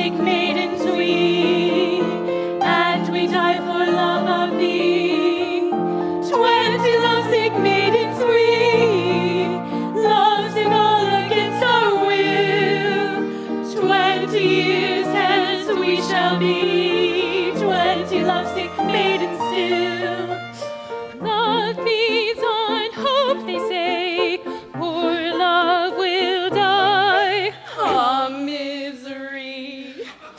lovesick maidens we, and we die for love of thee. 20 lovesick maidens we, lovesick all against our will. 20 years hence we shall be, 20 lovesick maidens still. Love feeds on hope, they say, poor love will die. Ah, misery.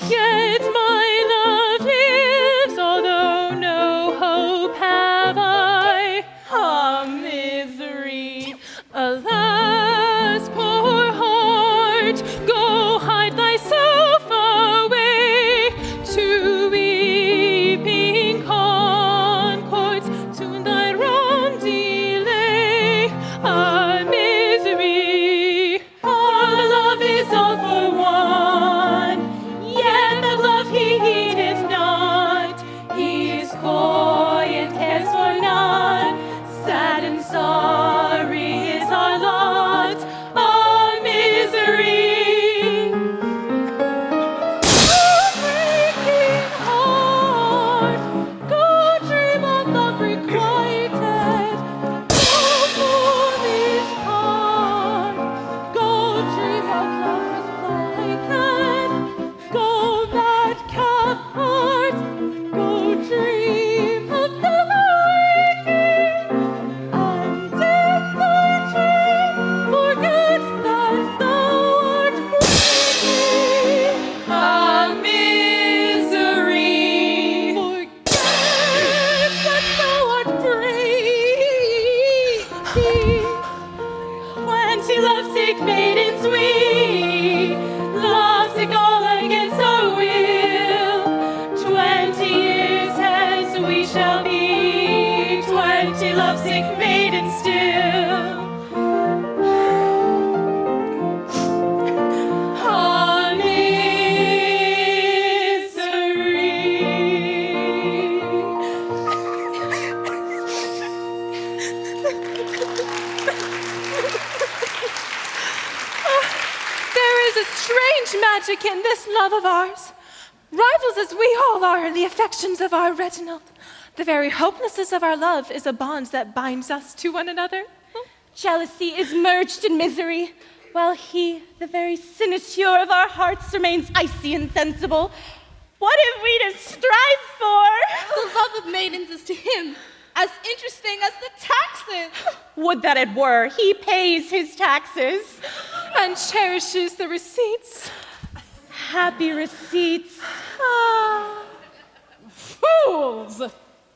Yet my love lives, although no hope have I. Ah, misery. Alas, poor heart, go hide thyself away to weeping concords, to thy wrong delay. Ah, misery. Our love is all for one, yet that love he heedeth not. He is coy and cares for none. Sad and sorry is our lot. Ah, misery. Oh, breaking heart, go dream of love requited. Go foolish heart, go dream of love requited. Go madcap heart, go dream of love waking. And if thy dream forget that thou art free. Ah, misery. Forget that thou art free. 20 lovesick maidens we, lovesick all against our will. 20 years hence we shall be, 20 lovesick maidens still. Ah, There is a strange magic in this love of ours. Rivals as we all are in the affections of our Reginald, the very hopelessness of our love is a bond that binds us to one another. Jealousy is merged in misery, while he, the very sinecure of our hearts, remains icy and sensible. What have we to strive for? The love of maidens is to him as interesting as the taxes. Would that it were. He pays his taxes. And cherishes the receipts. Happy receipts. Fools!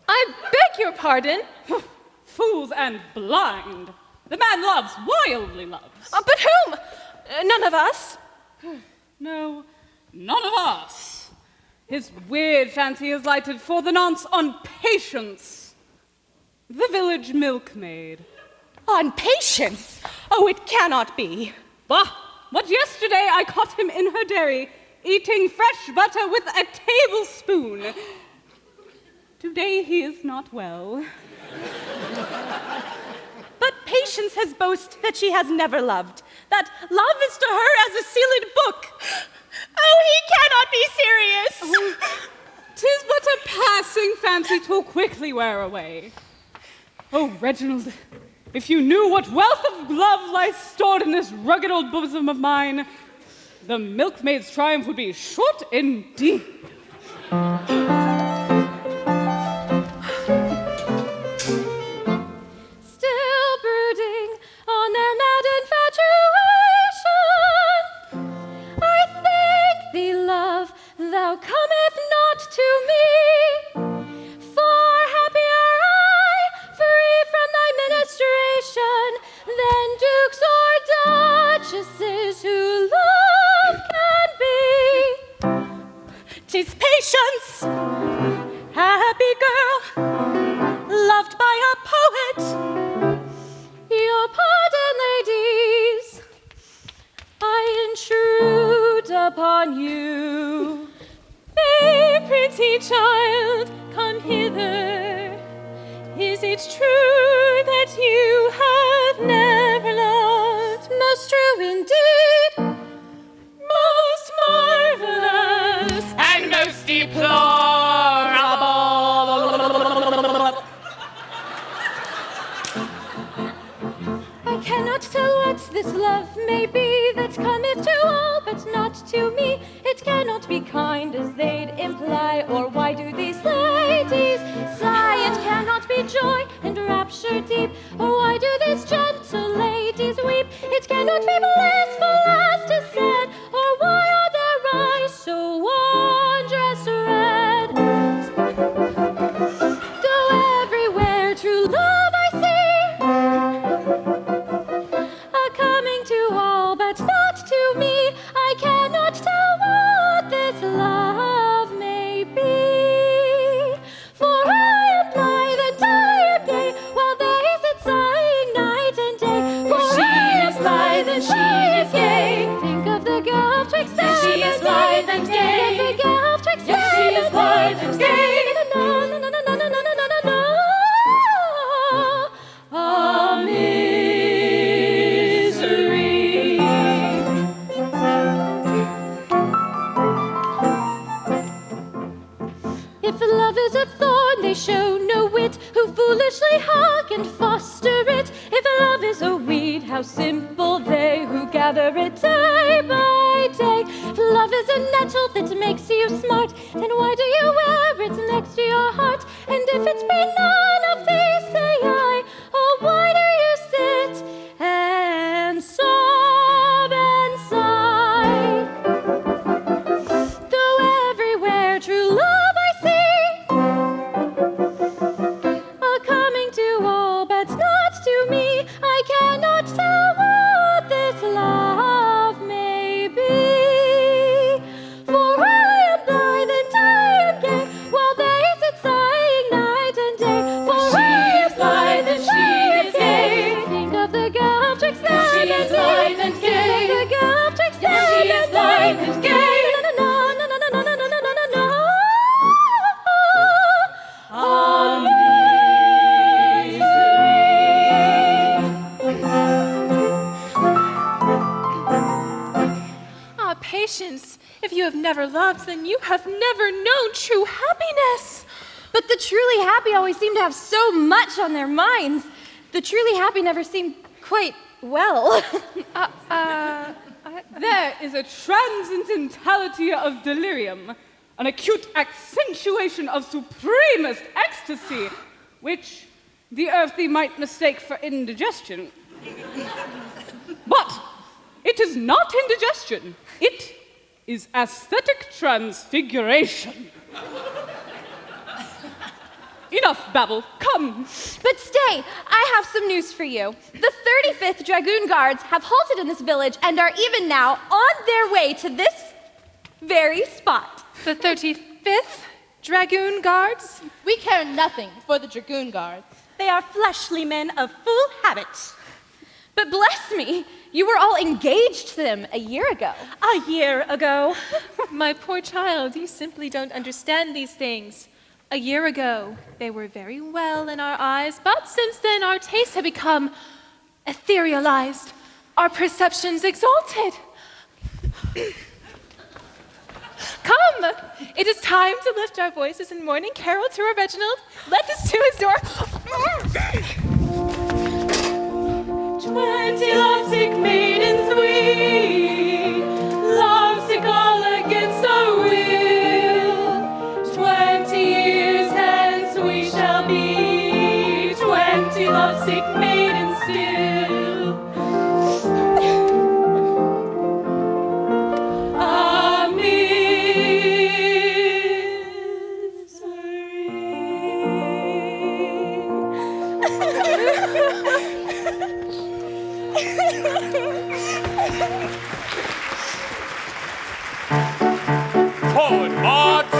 I beg your pardon. Fools and blind. The man loves, wildly loves. But whom? None of us. No, none of us. His weird fancy is lighted for the nonce on Patience, the village milkmaid. On Patience? Oh, it cannot be. Bah! But yesterday I caught him in her dairy, eating fresh butter with a tablespoon. Today he is not well. But Patience has boasted that she has never loved, that love is to her as a sealed book. Oh, he cannot be serious. 'Tis but a passing fancy twill quickly wear away. Oh, Reginald, if you knew what wealth of love lies stored in this rugged old bosom of mine, the milkmaid's triumph would be short indeed. Still brooding on their mad infatuation, I thank thee, love, thou cometh not to me. For happier I, free from thy ministration, than dukes or duchesses who love can be. 'Tis Patience, happy girl, loved by a poet. Your pardon, ladies, I intrude upon you. May, pretty child, come hither. Is it true that you have never loved? Most true indeed. Most marvelous. cannot tell what this love may be that cometh to all but not to me. It cannot be kind as they'd imply, or why do these ladies sigh? It cannot be joy and rapture deep, or why do these gentle ladies weep? It cannot be blissful as 'tis said, or why are their eyes so wondrous red? Though everywhere true love I see, coming to all but not to me, I cannot tell what this love may be. For I am blithe and I am gay, while they sit sighing night and day. For she is blithe and she is gay. Think of the gulf twixt them and she is blithe and gay. Think of the gulf twixt them and she is blithe and gay. If love is a thorn, they show no wit who foolishly hug and foster it. If love is a weed, how simple they who gather it day by day. If love is a nettle that makes you smart, then why do you wear it next to your heart? And if it be none of these, say I, oh, why do you sit and sob and sigh? Though everywhere true love I see, coming to all but not to me, I cannot tell what this love may be. For I am blithe and I am gay, while they sit sighing night and day. For she is blithe and she is gay. Think of the gulf twixt them and she is blithe and gay. Think of the gulf twixt them and she is blithe and gay. Patience. If you have never loved, then you have never known true happiness. But the truly happy always seem to have so much on their minds. The truly happy never seem quite well. There is a transcendentality of delirium, an acute accentuation of supremest ecstasy, which the earthy might mistake for indigestion. But it is not indigestion. It is aesthetic transfiguration. Enough babble, come. But stay, I have some news for you. The 35th Dragoon Guards have halted in this village and are even now on their way to this very spot. The 35th Dragoon Guards? We care nothing for the Dragoon Guards. They are fleshly men of full habit. But bless me, you were all engaged to them a year ago. A year ago? My poor child, you simply don't understand these things. A year ago, they were very well in our eyes, but since then our tastes have become etherealized, our perceptions exalted. Come, it is time to lift our voices in morning carol to our Reginald. Let us to his door. 20 lovesick maidens we, lovesick all against our will. 20 years hence we shall be 20 lovesick maidens still. A Forward, march!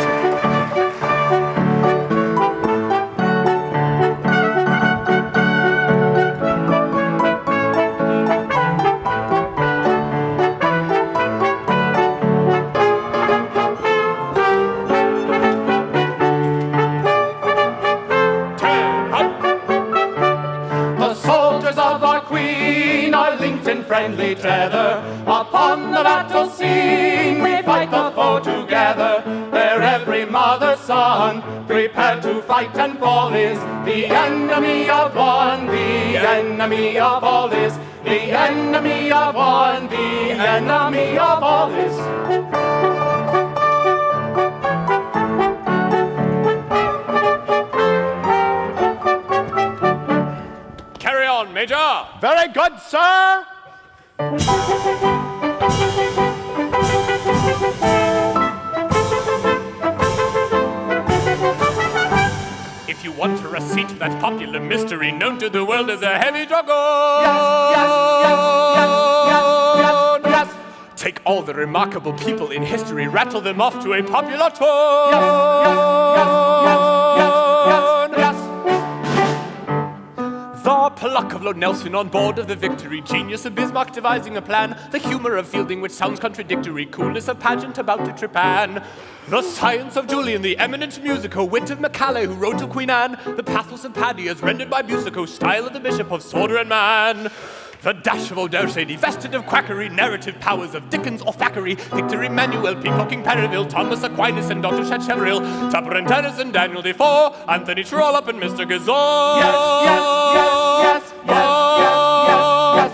Turn up! The soldiers of our queen are linked in friendly tether. Upon the battle scene we fight the foe together. There every mother's son prepared to fight and fall is the enemy of one, the enemy of all is the enemy of one, the enemy of all is. Carry on, Major. Very good, sir. If you want a receipt for that popular mystery known to the world as a heavy dragoon, Yes. take all the remarkable people in history, rattle them off to a popular tune. Yes. The pluck of Lord Nelson on board of the Victory, genius of Bismarck devising a plan, the humor of Fielding which sounds contradictory, coolness of Pageant about to trip Anne, the science of Julian, the eminent musico, wit of Macaulay who wrote to Queen Anne, the pathos of Paddy as rendered by Busico, style of the Bishop of Sworder and Man, the dash of O'Dorsey, divested of quackery, narrative powers of Dickens or Thackeray, Victor Emmanuel, peacocking Perivale, Thomas Aquinas and Dr. Sacheverell, Tupper and Tennyson, Daniel Defoe, Anthony Trollope and Mr. Gazon. Yes.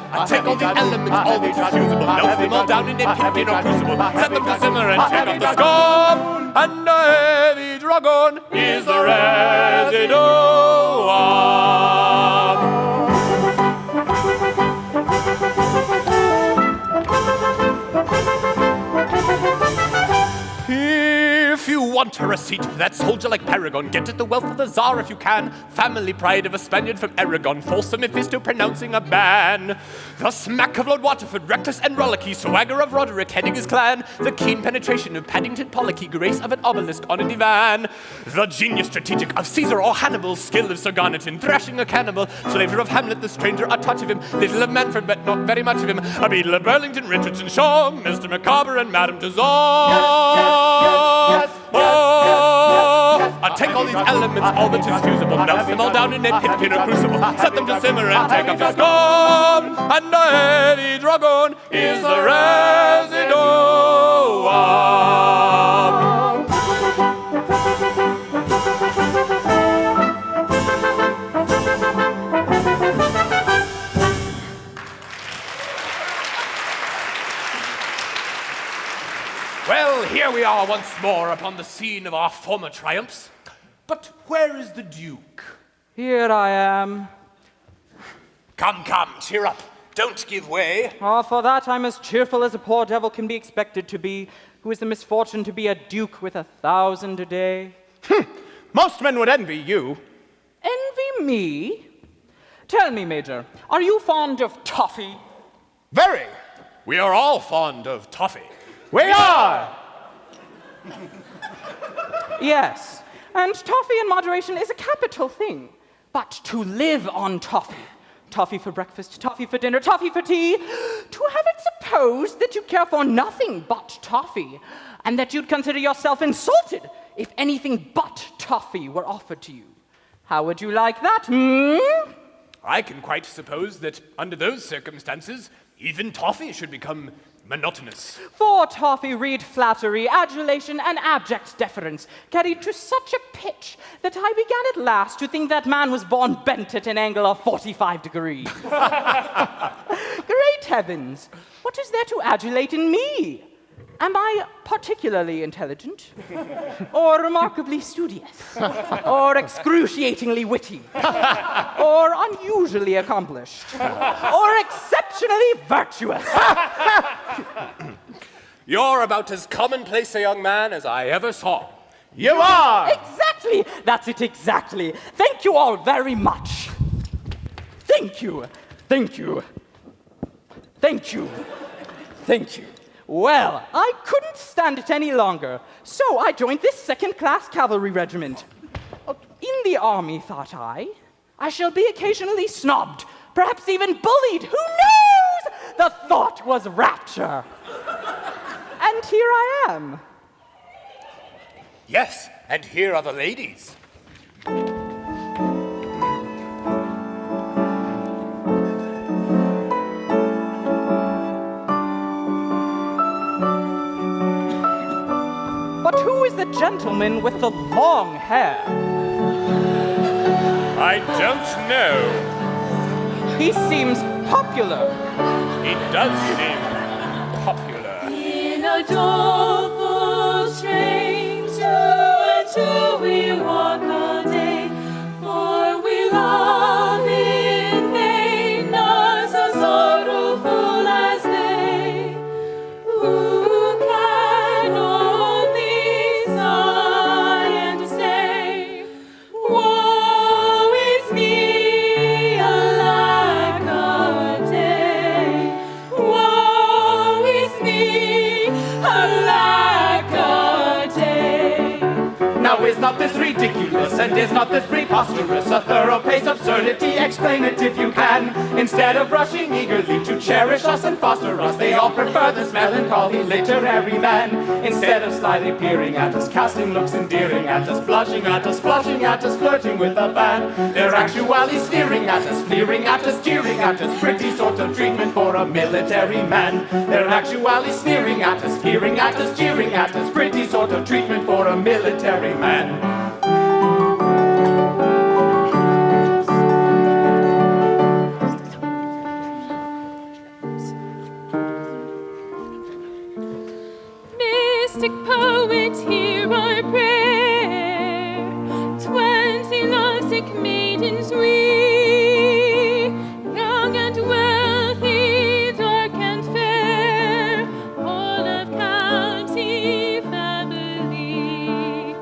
I take all the elements, all the fusible, melt them all down in a pipkin or crucible, set them to simmer and take off the scum, and a heavy dragon is the residuum. If you want a receipt for that soldier like Paragon, get at the wealth of the Tsar if you can. Family pride of a Spaniard from Aragon, Folsom Mephisto pronouncing a ban. The smack of Lord Waterford, reckless and rollicky, swagger of Roderick heading his clan. The keen penetration of Paddington Pollocky, grace of an obelisk on a divan. The genius strategic of Caesar or Hannibal, skill of Sir Garnet thrashing a cannibal. Flavor of Hamlet, the stranger, a touch of him. Little of Manfred, but not very much of him. A beadle of Burlington, Richardson, Shaw, Mr. Micawber and Madame Tussauds. I take all these elements, all that is fusible, melt them all down in a pipkin or crucible, set them to simmer and take off the scum, and a heavy dragon is the residuum. Well, here we are once more upon the scene of our former triumphs. But where is the Duke? Here I am. Come, cheer up. Don't give way. Oh, for that I'm as cheerful as a poor devil can be expected to be, who is the misfortune to be a duke with 1,000 a day. Most men would envy you. Envy me? Tell me, Major, are you fond of toffee? Very. We are all fond of toffee. We are. Yes, and toffee in moderation is a capital thing. But to live on toffee, toffee for breakfast, toffee for dinner, toffee for tea, to have it supposed that you care for nothing but toffee, and that you'd consider yourself insulted if anything but toffee were offered to you. How would you like that, I can quite suppose that under those circumstances, even toffee should become monotonous. For toffee read flattery, adulation, and abject deference, carried to such a pitch that I began at last to think that man was born bent at an angle of 45 degrees. Great heavens, what is there to adulate in me? Am I particularly intelligent? Or remarkably studious? Or excruciatingly witty? Or unusually accomplished? Or exceptionally virtuous? You're about as commonplace a young man as I ever saw. You are. Exactly! That's it, exactly. Thank you all very much. Thank you. Thank you. Thank you. Thank you. Well, I couldn't stand it any longer, so I joined this second-class cavalry regiment. In the army, thought I shall be occasionally snobbed, perhaps even bullied. Who knows? The thought was rapture. And here I am. Yes, and here are the ladies. But who is the gentleman with the long hair? I don't know. He seems popular. It does seem popular. In a doleful train, two and two we walk all day, for we love in vain, none so sorrowful as they, who can only sigh and say, woe is me, alack a day, woe is me, alack a day. Now is not this ridiculous, and is not this preposterous? A thorough paced absurdity, explain it if you can. Instead of rushing eagerly to cherish us and foster us, they all prefer this melancholy literary man. Instead of slyly peering at us, casting looks endearing at us, blushing at us, flushing at us, flirting with a fan, they're actually sneering at us, fleering at us, jeering at us, pretty sort of treatment for a military man. They're actually sneering at us, fleering at us, jeering at us, pretty sort of treatment for a military man. Mystic poet, hear our prayer. 20 lovesick maidens we, young and wealthy, dark and fair, all of county family.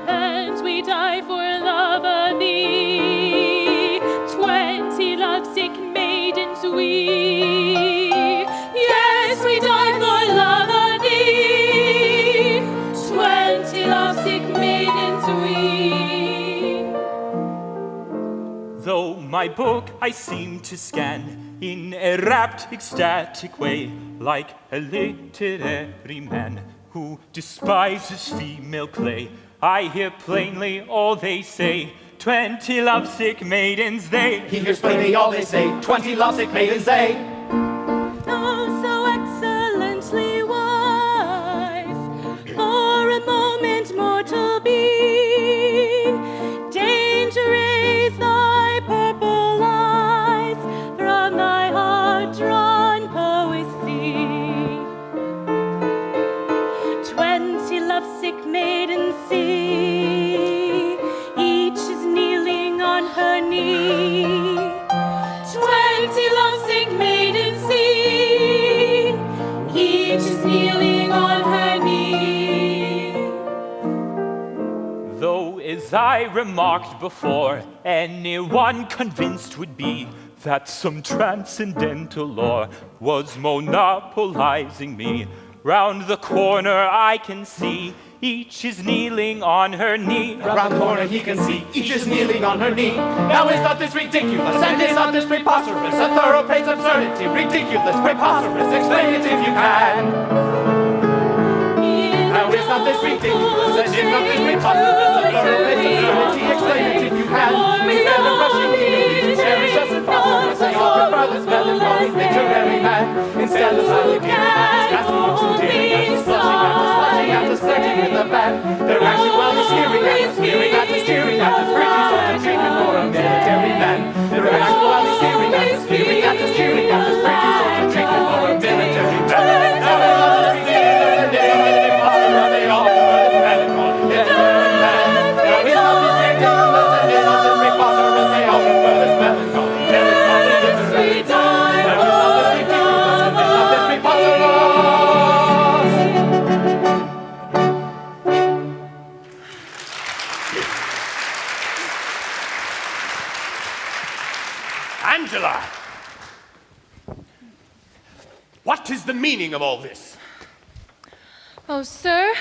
And we die for love of thee, 20 lovesick maidens we. Yes, we die for love of thee, 20 lovesick maidens we. Though my book I seem to scan in a rapt, ecstatic way, like a literary man who despises female clay, I hear plainly all they say, 20 lovesick maidens they. He hears plainly all they say, 20 lovesick maidens they. Oh, so excellently wise, for a moment mortal be. Danger raise thy purple eyes from thy heart-drawn poesy. 20 lovesick maidens see, each is kneeling on her knee. 20 lovesick maidens see, each is kneeling on her knee. Though, as I remarked before, anyone convinced would be that some transcendental law was monopolizing me. Round the corner I can see, each is kneeling on her knee. Round the corner he can see, each is kneeling on her knee. Now is not this ridiculous, and is not this preposterous? A thorough paced absurdity, ridiculous, preposterous, explain it if you can. Now is not this ridiculous, and is not this preposterous? A thorough paced absurdity, explain it if you can. Instead of rushing eagerly to cherish us and foster us, they all prefer this melancholy literary man. Instead of slyly peering at us, casting looks endearing at us, blushing at us, flashing at us, flirting with a fan, they're actually sneering at us, peering at us, jeering at us, pretty sort of treatment for a military man. They're actually sneering at us, peering at us, jeering at us, pretty sort of treatment for a military man. Now they love us ridiculous, and they are impossible, they all prefer this melancholy literary man. Now we love this ridiculous, and they love this preposterous, they all prefer this melancholy literary man. Now we love this ridiculous, and they love this preposterous. Angela! What is the meaning of all this? Oh, sir,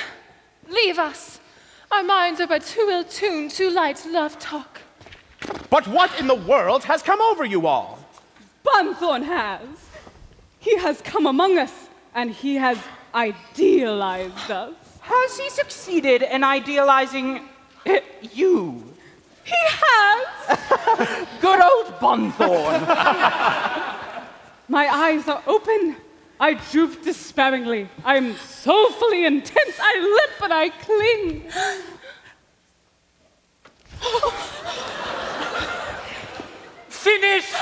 leave us. Our minds are but too ill-tuned to light love talk. But what in the world has come over you all? Bunthorne has. He has come among us, and he has idealized us. Has he succeeded in idealizing you? He has! Good old Bunthorne. My eyes are open. I droop despairingly. I am soulfully intense. I limp and I cling. Finished!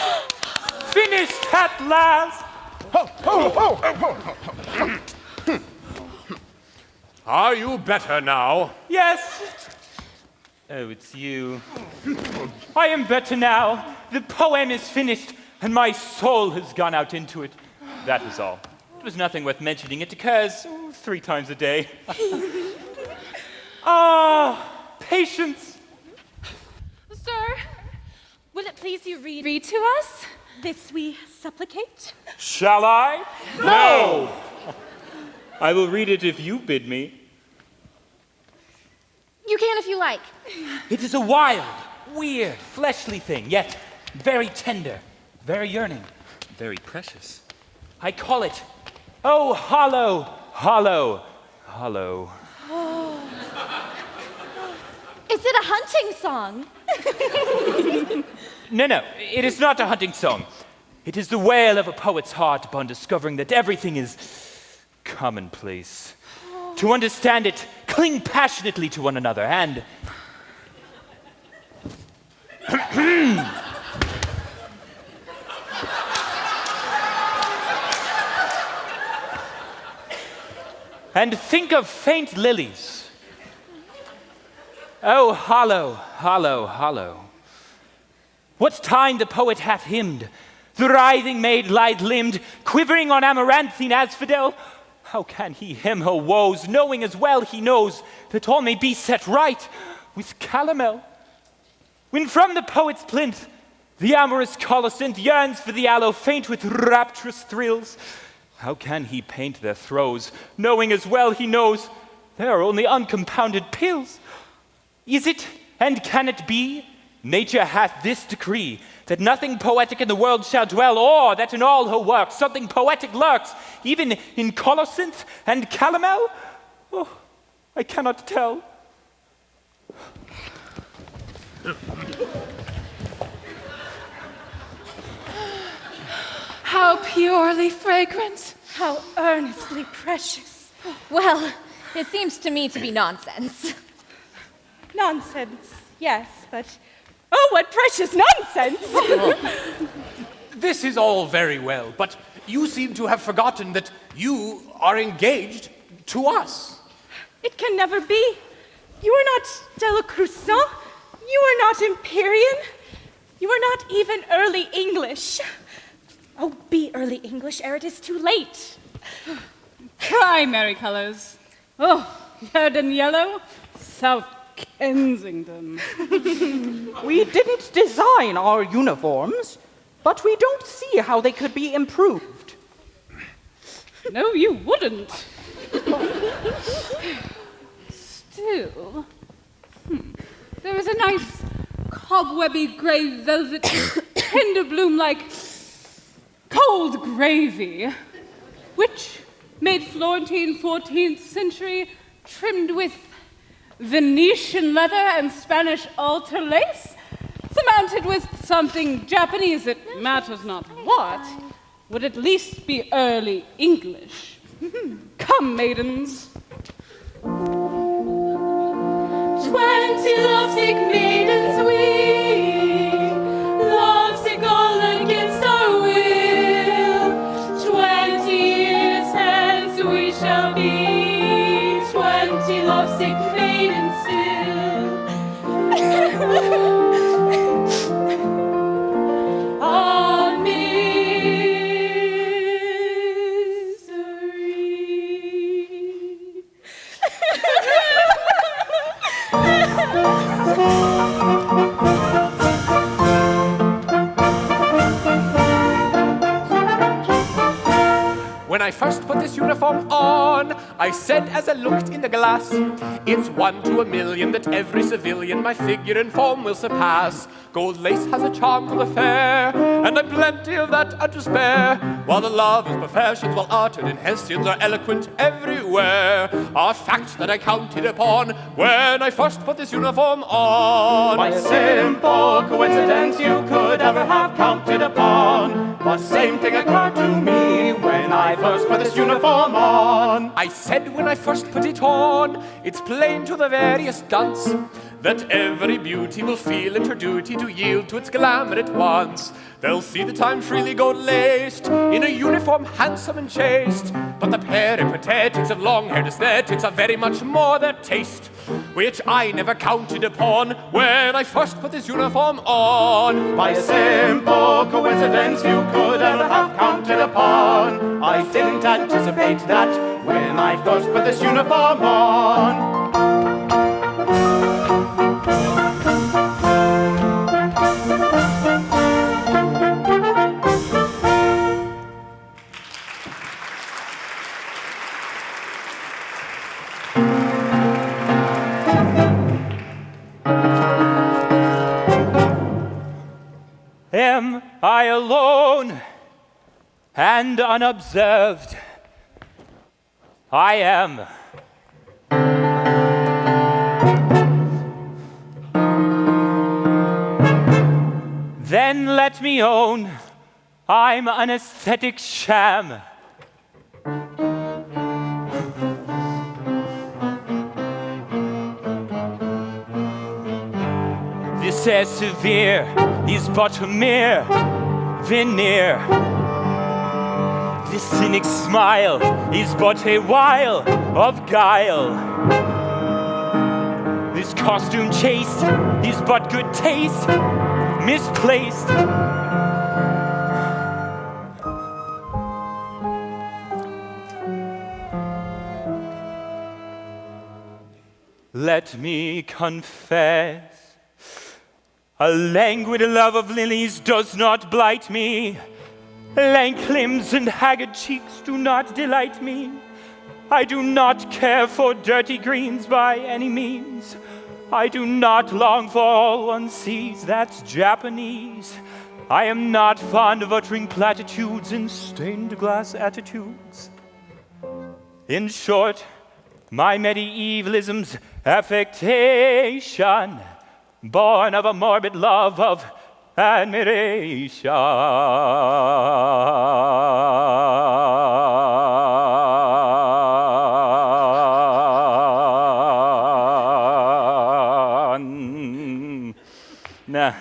Finished at last! Are you better now? Yes. Oh, it's you. I am better now. The poem is finished, and my soul has gone out into it. That was all. It was nothing worth mentioning. It occurs 3 times a day. Patience. Sir, will it please you read to us? This we supplicate. Shall I? No! I will read it if you bid me. You can if you like. It is a wild, weird, fleshly thing, yet very tender, very yearning, very precious. I call it, oh, hollow, hollow, hollow. Is it a hunting song? No, it is not a hunting song. It is the wail of a poet's heart upon discovering that everything is commonplace. To understand it, cling passionately to one another and... and think of faint lilies. Oh, hollow, hollow, hollow. What time the poet hath hymned, the writhing maid light-limbed, quivering on amaranthine asphodel. How can he hymn her woes, knowing as well he knows that all may be set right with calomel? When from the poet's plinth the amorous colocynth yearns for the aloe faint with rapturous thrills, how can he paint their throes, knowing as well he knows they are only uncompounded pills? Is it, and can it be, nature hath this decree, that nothing poetic in the world shall dwell, or that in all her works something poetic lurks, even in colocynth and calomel? Oh, I cannot tell. How purely fragrant. How earnestly precious. Well, it seems to me to be nonsense. Nonsense, yes, but oh, what precious nonsense! This is all very well, but you seem to have forgotten that you are engaged to us. It can never be. You are not Della Croissant. You are not Empyrean. You are not even early English. Oh, be early English ere it is too late. Primary colors. Oh, red and yellow. South Kensington. We didn't design our uniforms, but we don't see how they could be improved. No, you wouldn't. Still, there is a nice cobwebby gray velvet tender bloom like cold gravy, which made Florentine 14th century, trimmed with Venetian leather and Spanish altar lace, surmounted with something Japanese, it matters not what, would at least be early English. Come, maidens. 20 lovesick maidens we, lovesick all against our will. 20 years hence we shall be 20 lovesick maidens still. Ah, misery. When I first put this uniform on, I said as I looked in the glass, it's 1 to 1,000,000 that every civilian my figure and form will surpass. Gold lace has a charm for the fair, and I've plenty of that and to spare. While the lovers' professions, well uttered in Hessians, are eloquent everywhere, are facts that I counted upon when I first put this uniform on. By a simple coincidence you could ever have counted upon. The same thing occurred to me when I first put this uniform on. I said when I first put it on, it's plain to the veriest dunce that every beauty will feel it her duty to yield to its glamour at once. They'll see that I'm freely gold-laced, in a uniform handsome and chaste, but the peripatetics of long-haired aesthetics are very much more their taste, which I never counted upon when I first put this uniform on. By a simple coincidence you could ever have counted upon, I didn't anticipate that when I first put this uniform on. Am I alone and unobserved? I am. Then let me own I'm an aesthetic sham. This air severe is but a mere veneer. This cynic smile is but a wile of guile. This costume chaste is but good taste, misplaced. Let me confess, a languid love of lilies does not blight me. Lank limbs and haggard cheeks do not delight me. I do not care for dirty greens by any means. I do not long for all one sees that's Japanese. I am not fond of uttering platitudes and stained glass attitudes. In short, my medievalism's affectation, born of a morbid love of admiration. Nah.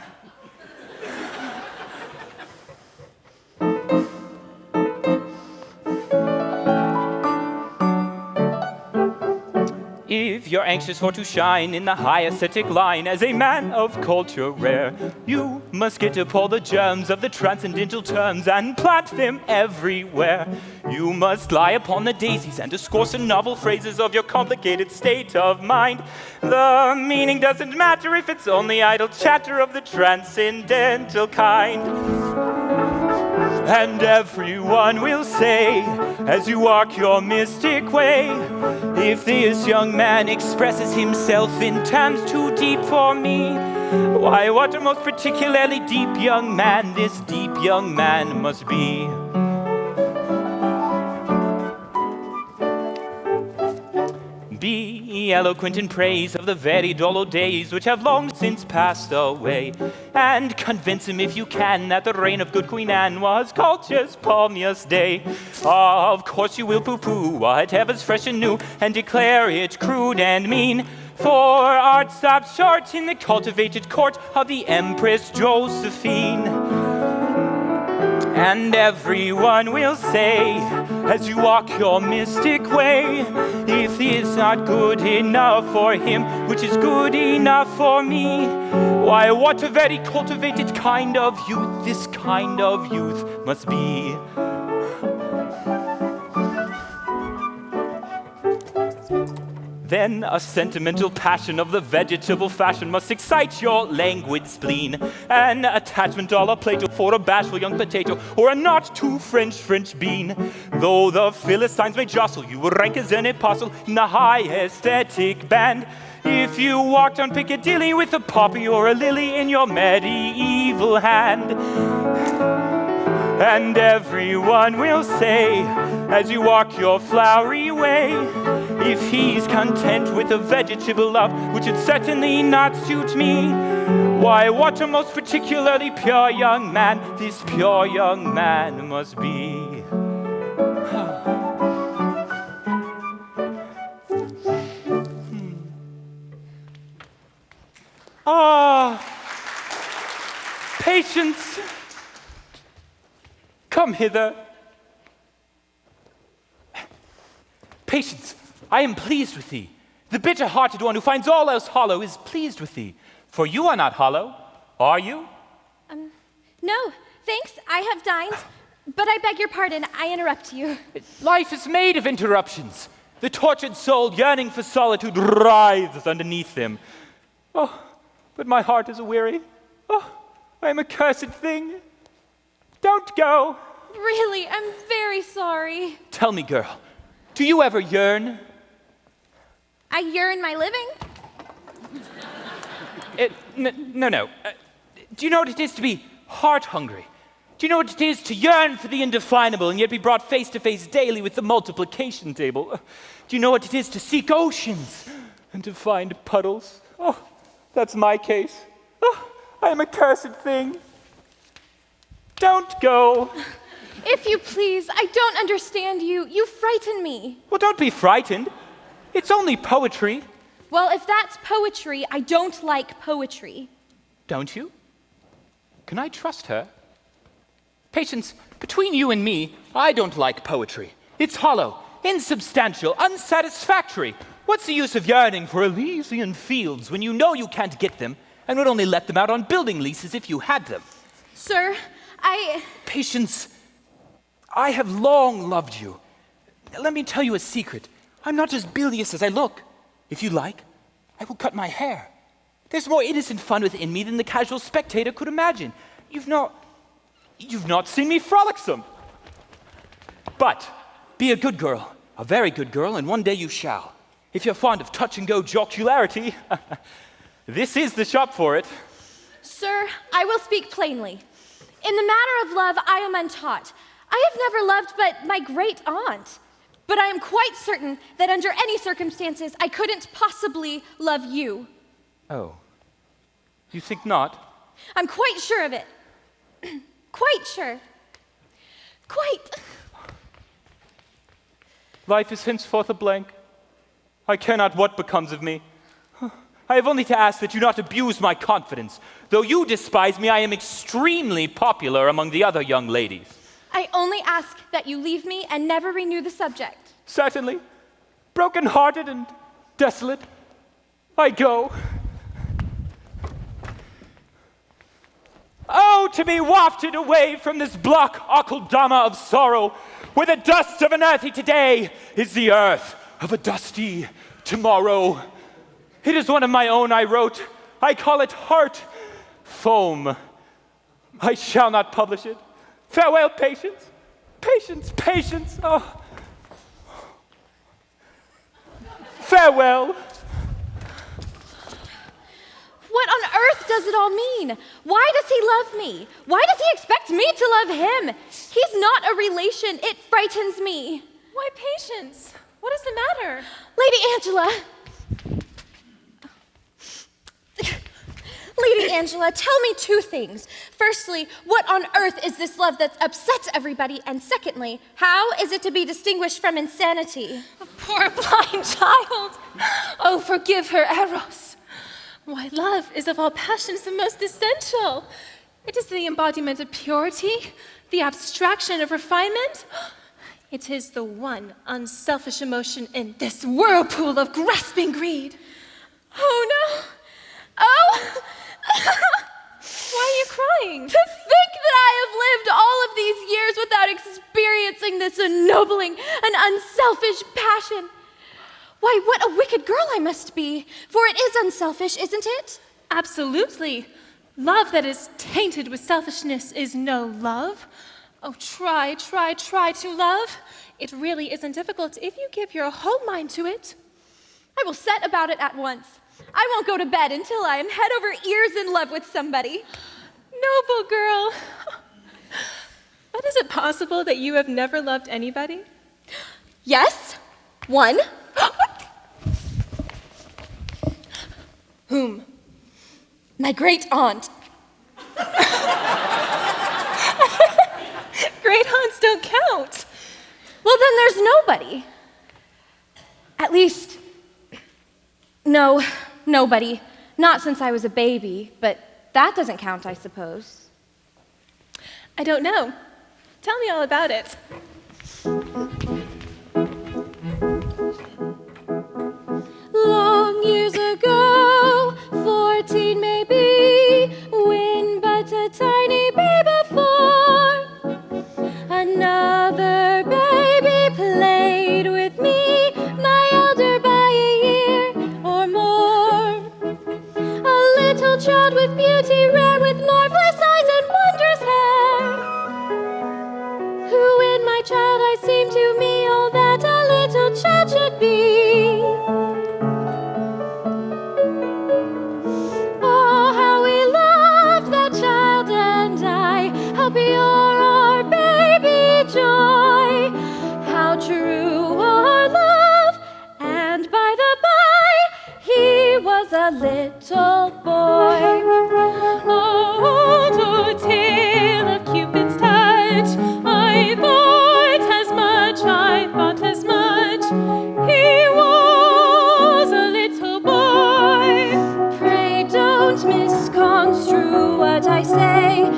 If you're anxious for to shine in the high aesthetic line as a man of culture rare, you must get to pull the germs of the transcendental terms and plant them everywhere. You must lie upon the daisies and discourse in novel phrases of your complicated state of mind. The meaning doesn't matter if it's only idle chatter of the transcendental kind. And everyone will say, as you walk your mystic way, if this young man expresses himself in terms too deep for me, why, what a most particularly deep young man this deep young man must be. Be eloquent in praise of the very dull old days which have long since passed away, and convince him if you can that the reign of good Queen Anne was culture's palmiest day. Of course you will pooh-pooh whatever's fresh and new, and declare it crude and mean, for art stops short in the cultivated court of the Empress Josephine. And everyone will say, as you walk your mystic way, if this not good enough for him, which is good enough for me, why, what a very cultivated kind of youth this kind of youth must be. Then a sentimental passion of the vegetable fashion must excite your languid spleen. An attachment a la Plato for a bashful young potato, or a not too French bean. Though the Philistines may jostle, you will rank as an apostle in the high aesthetic band. If you walked on Piccadilly with a poppy or a lily in your medieval hand. And everyone will say, as you walk your flowery way, if he's content with a vegetable love, which would certainly not suit me, why, what a most particularly pure young man this pure young man must be. Patience! Come hither. Patience, I am pleased with thee. The bitter-hearted one who finds all else hollow is pleased with thee. For you are not hollow, are you? No, thanks, I have dined. But I beg your pardon, I interrupt you. Life is made of interruptions. The tortured soul yearning for solitude writhes underneath them. Oh, but my heart is weary. Oh, I am a cursed thing. Don't go. Really, I'm very sorry. Tell me, girl, do you ever yearn? I yearn my living. No. Do you know what it is to be heart-hungry? Do you know what it is to yearn for the indefinable and yet be brought face to face daily with the multiplication table? Do you know what it is to seek oceans and to find puddles? Oh, that's my case. Oh, I am a cursed thing. Don't go. If you please, I don't understand you. You frighten me. Well, don't be frightened. It's only poetry. Well, if that's poetry, I don't like poetry. Don't you? Can I trust her? Patience, between you and me, I don't like poetry. It's hollow, insubstantial, unsatisfactory. What's the use of yearning for Elysian fields when you know you can't get them and would only let them out on building leases if you had them? Sir, Patience, I have long loved you. Let me tell you a secret. I'm not as bilious as I look. If you like, I will cut my hair. There's more innocent fun within me than the casual spectator could imagine. You've not seen me frolicsome. But be a good girl, a very good girl, and one day you shall. If you're fond of touch-and-go jocularity, this is the shop for it. Sir, I will speak plainly. In the matter of love, I am untaught. I have never loved but my great aunt. But I am quite certain that under any circumstances, I couldn't possibly love you. Oh, you think not? I'm quite sure of it. Quite sure. Quite. Life is henceforth a blank. I care not what becomes of me. I have only to ask that you not abuse my confidence. Though you despise me, I am extremely popular among the other young ladies. I only ask that you leave me and never renew the subject. Certainly. Broken-hearted and desolate, I go. Oh, to be wafted away from this block Akeldama of sorrow, where the dust of an earthy today is the earth of a dusty tomorrow. It is one of my own I wrote. I call it Heart Foam. I shall not publish it. Farewell, Patience. Patience, Patience. Oh. Farewell. What on earth does it all mean? Why does he love me? Why does he expect me to love him? He's not a relation. It frightens me. Why, Patience? What is the matter? Lady Angela. Lady Angela, tell me two things. Firstly, what on earth is this love that upsets everybody? And secondly, how is it to be distinguished from insanity? A poor blind child. Oh, forgive her, Eros. Why, love is of all passions the most essential. It is the embodiment of purity, the abstraction of refinement. It is the one unselfish emotion in this whirlpool of grasping greed. Oh, no. Oh! Why are you crying? To think that I have lived all of these years without experiencing this ennobling and unselfish passion. Why, what a wicked girl I must be, for it is unselfish, isn't it? Absolutely. Love that is tainted with selfishness is no love. Oh, try to love. It really isn't difficult if you give your whole mind to it. I will set about it at once. I won't go to bed until I am head over ears in love with somebody. Noble girl. But is it possible that you have never loved anybody? Yes, one. Whom? My great aunt. Great aunts don't count. Well, then there's nobody. At least, nobody. Not since I was a baby, but that doesn't count, I suppose. I don't know. Tell me all about it. Long years ago, 14 maybe, when but a tiny babe of 4, another baby played with me, my elder by a year or more. A little child with beauty rare, with marvelous eyes and wondrous hair, who in my child I seemed to me all that a little child should be. Oh, how we loved that child and I, how pure our baby joy, how true our love, and by the by, he was a little boy. Oh, to tale of Cupid's touch, I thought as much, he was a little boy. Pray don't misconstrue what I say.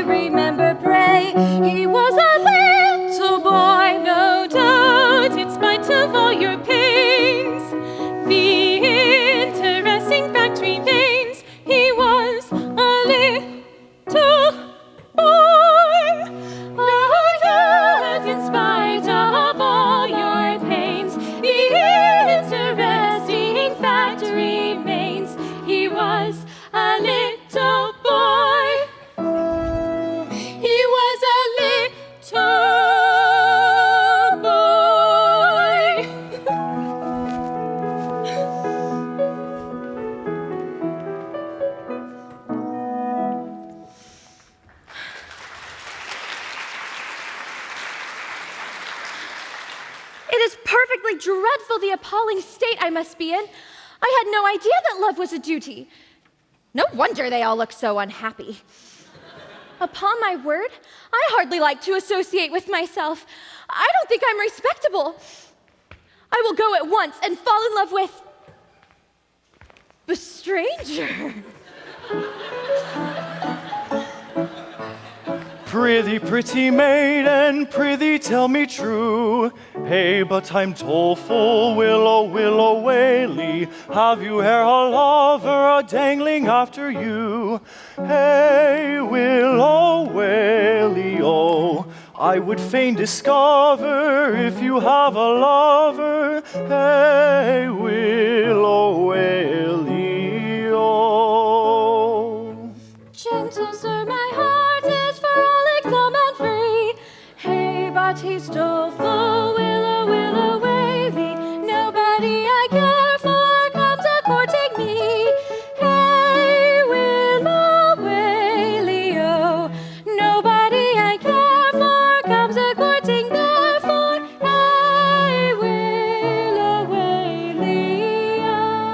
Remember, pray, he was a little boy. No doubt, in spite of all your pains, the interesting fact remains, he was a little boy. No doubt, in spite of all your pains, the interesting fact remains, he was a little boy. He was a little boy. It is perfectly dreadful, the appalling state I must be in. I had no idea that love was a duty. No wonder they all look so unhappy. Upon my word, I hardly like to associate with myself. I don't think I'm respectable. I will go at once and fall in love with the stranger. Prithee, pretty maiden, prithee tell me true. Hey, but I'm doleful, willow, willow, waly. Have you e'er a lover a-dangling after you? Hey, willow, waly, oh, I would fain discover if you have a lover. Hey, willow, waly, oh. Gentle sir, my heart is frolicsome and free. Hey, but he's doleful, willow, willow, waly. Nobody I care for comes a-courting me. Hey, willow, waly, oh. Nobody I care for comes a-courting, therefore. Hey, willow, waly, oh.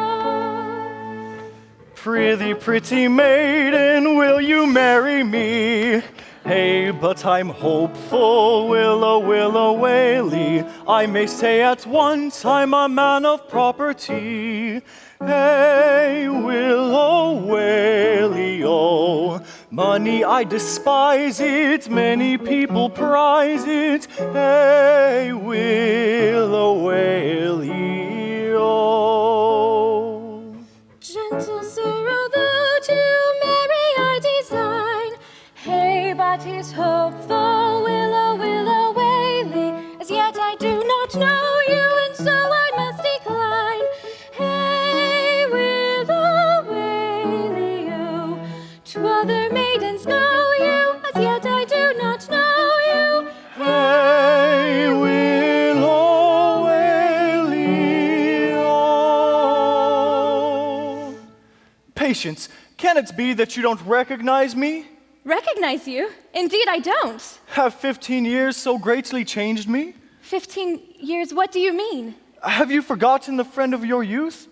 Prithee, pretty maiden, will you marry me? Hey, but I'm hopeful, willow, willow, waly. I may say at once I'm a man of property. Hey, willow, waly, oh. Money, I despise it, many people prize it. Hey, willow, waly, oh. Gentle sir, although to marry I design, hey, but he's hopeful, willow, willow, waly. As yet I do not know you, and so I must decline. Hey, willow, waly, oh. 'Twother maidens know you, as yet I do not know you. Hey, willow, waly, oh. Patience, can it be that you don't recognize me? Recognize you? Indeed I don't. Have 15 years so greatly changed me? 15 years, what do you mean? Have you forgotten the friend of your youth?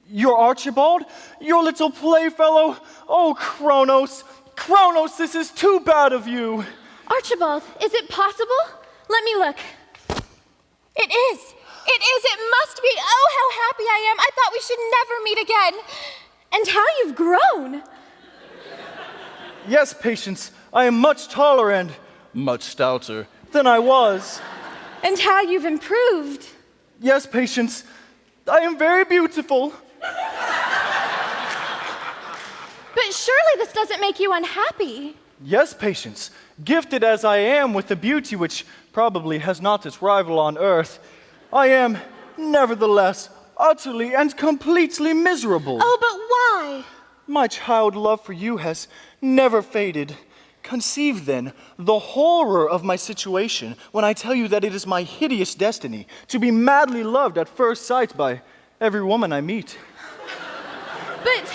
Your Archibald? Your little playfellow? Oh, Kronos! Kronos, this is too bad of you! Archibald, is it possible? Let me look. It is! It is! It must be! Oh, how happy I am! I thought we should never meet again! And how you've grown! Yes, Patience, I am much taller and much stouter than I was. And how you've improved. Yes, Patience, I am very beautiful. But surely this doesn't make you unhappy. Yes, Patience, gifted as I am with a beauty which probably has not its rival on earth, I am, nevertheless, utterly and completely miserable. Oh, but why? My child love for you has never faded. Conceive, then, the horror of my situation when I tell you that it is my hideous destiny to be madly loved at first sight by every woman I meet. But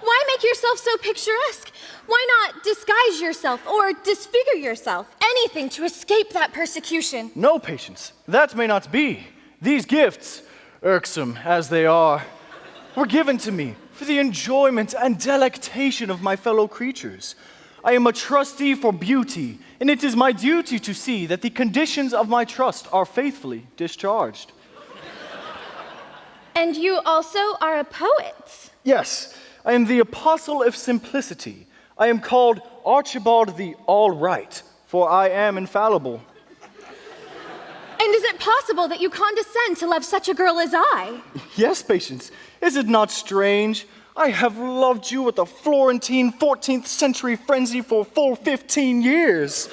why make yourself so picturesque? Why not disguise yourself or disfigure yourself? Anything to escape that persecution. No, Patience, that may not be. These gifts, irksome as they are, were given to me for the enjoyment and delectation of my fellow creatures. I am a trustee for beauty, and it is my duty to see that the conditions of my trust are faithfully discharged. And you also are a poet. Yes, I am the apostle of simplicity. I am called Archibald the All-Right, for I am infallible. And is it possible that you condescend to love such a girl as I? Yes, Patience. Is it not strange? I have loved you with a Florentine 14th century frenzy for full 15 years.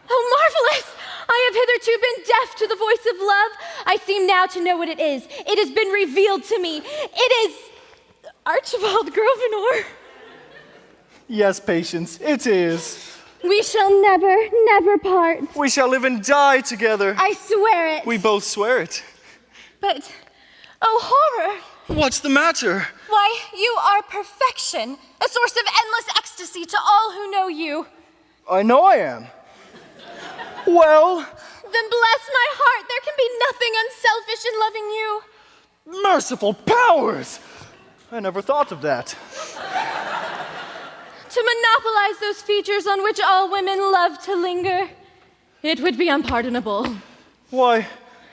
Oh, marvelous! I have hitherto been deaf to the voice of love. I seem now to know what it is. It has been revealed to me. It is Archibald Grosvenor. Yes, Patience, it is. We shall never, never part. We shall live and die together. I swear it. We both swear it. But, oh horror! What's the matter? Why, you are perfection, a source of endless ecstasy to all who know you. I know I am. Well? Then bless my heart, there can be nothing unselfish in loving you. Merciful powers! I never thought of that. To monopolize those features on which all women love to linger, it would be unpardonable. Why,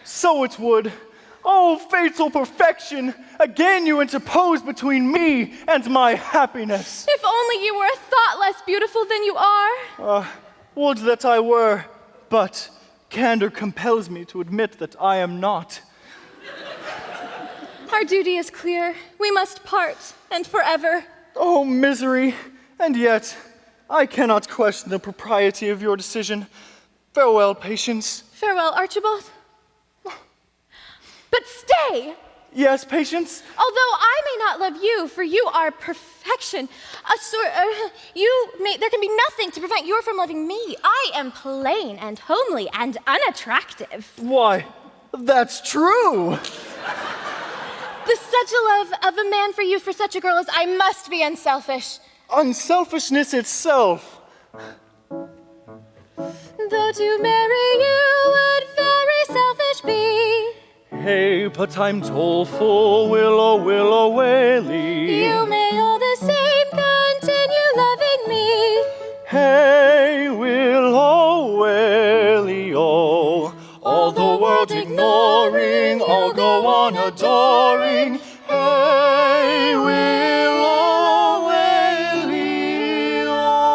so it would. Oh, fatal perfection! Again you interpose between me and my happiness. If only you were a thought less beautiful than you are. Would that I were, but candor compels me to admit that I am not. Our duty is clear. We must part, and forever. Oh, misery! And yet, I cannot question the propriety of your decision. Farewell, Patience. Farewell, Archibald. But stay! Yes, Patience? Although I may not love you, for you are perfection, there can be nothing to prevent you from loving me. I am plain and homely and unattractive. Why, that's true! Such a love of a man for you, for such a girl as I, must be unselfish. Unselfishness itself. Though to marry you would very selfish be. Hey, but I'm doleful, willow, willow, waly. You may all the same continue loving me. Hey, willow, waly, oh. All the world ignoring, I'll go on adoring. Hey, willow, waly, oh.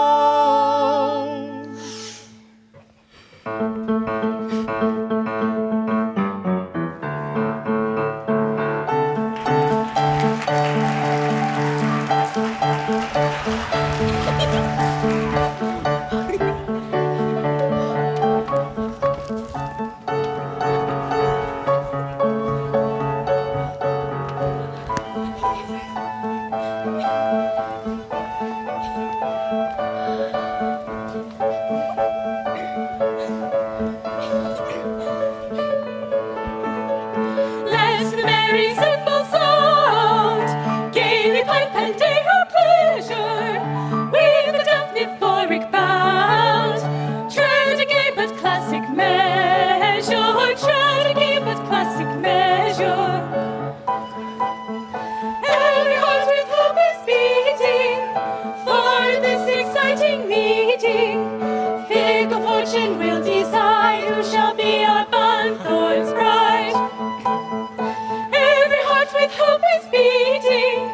Meeting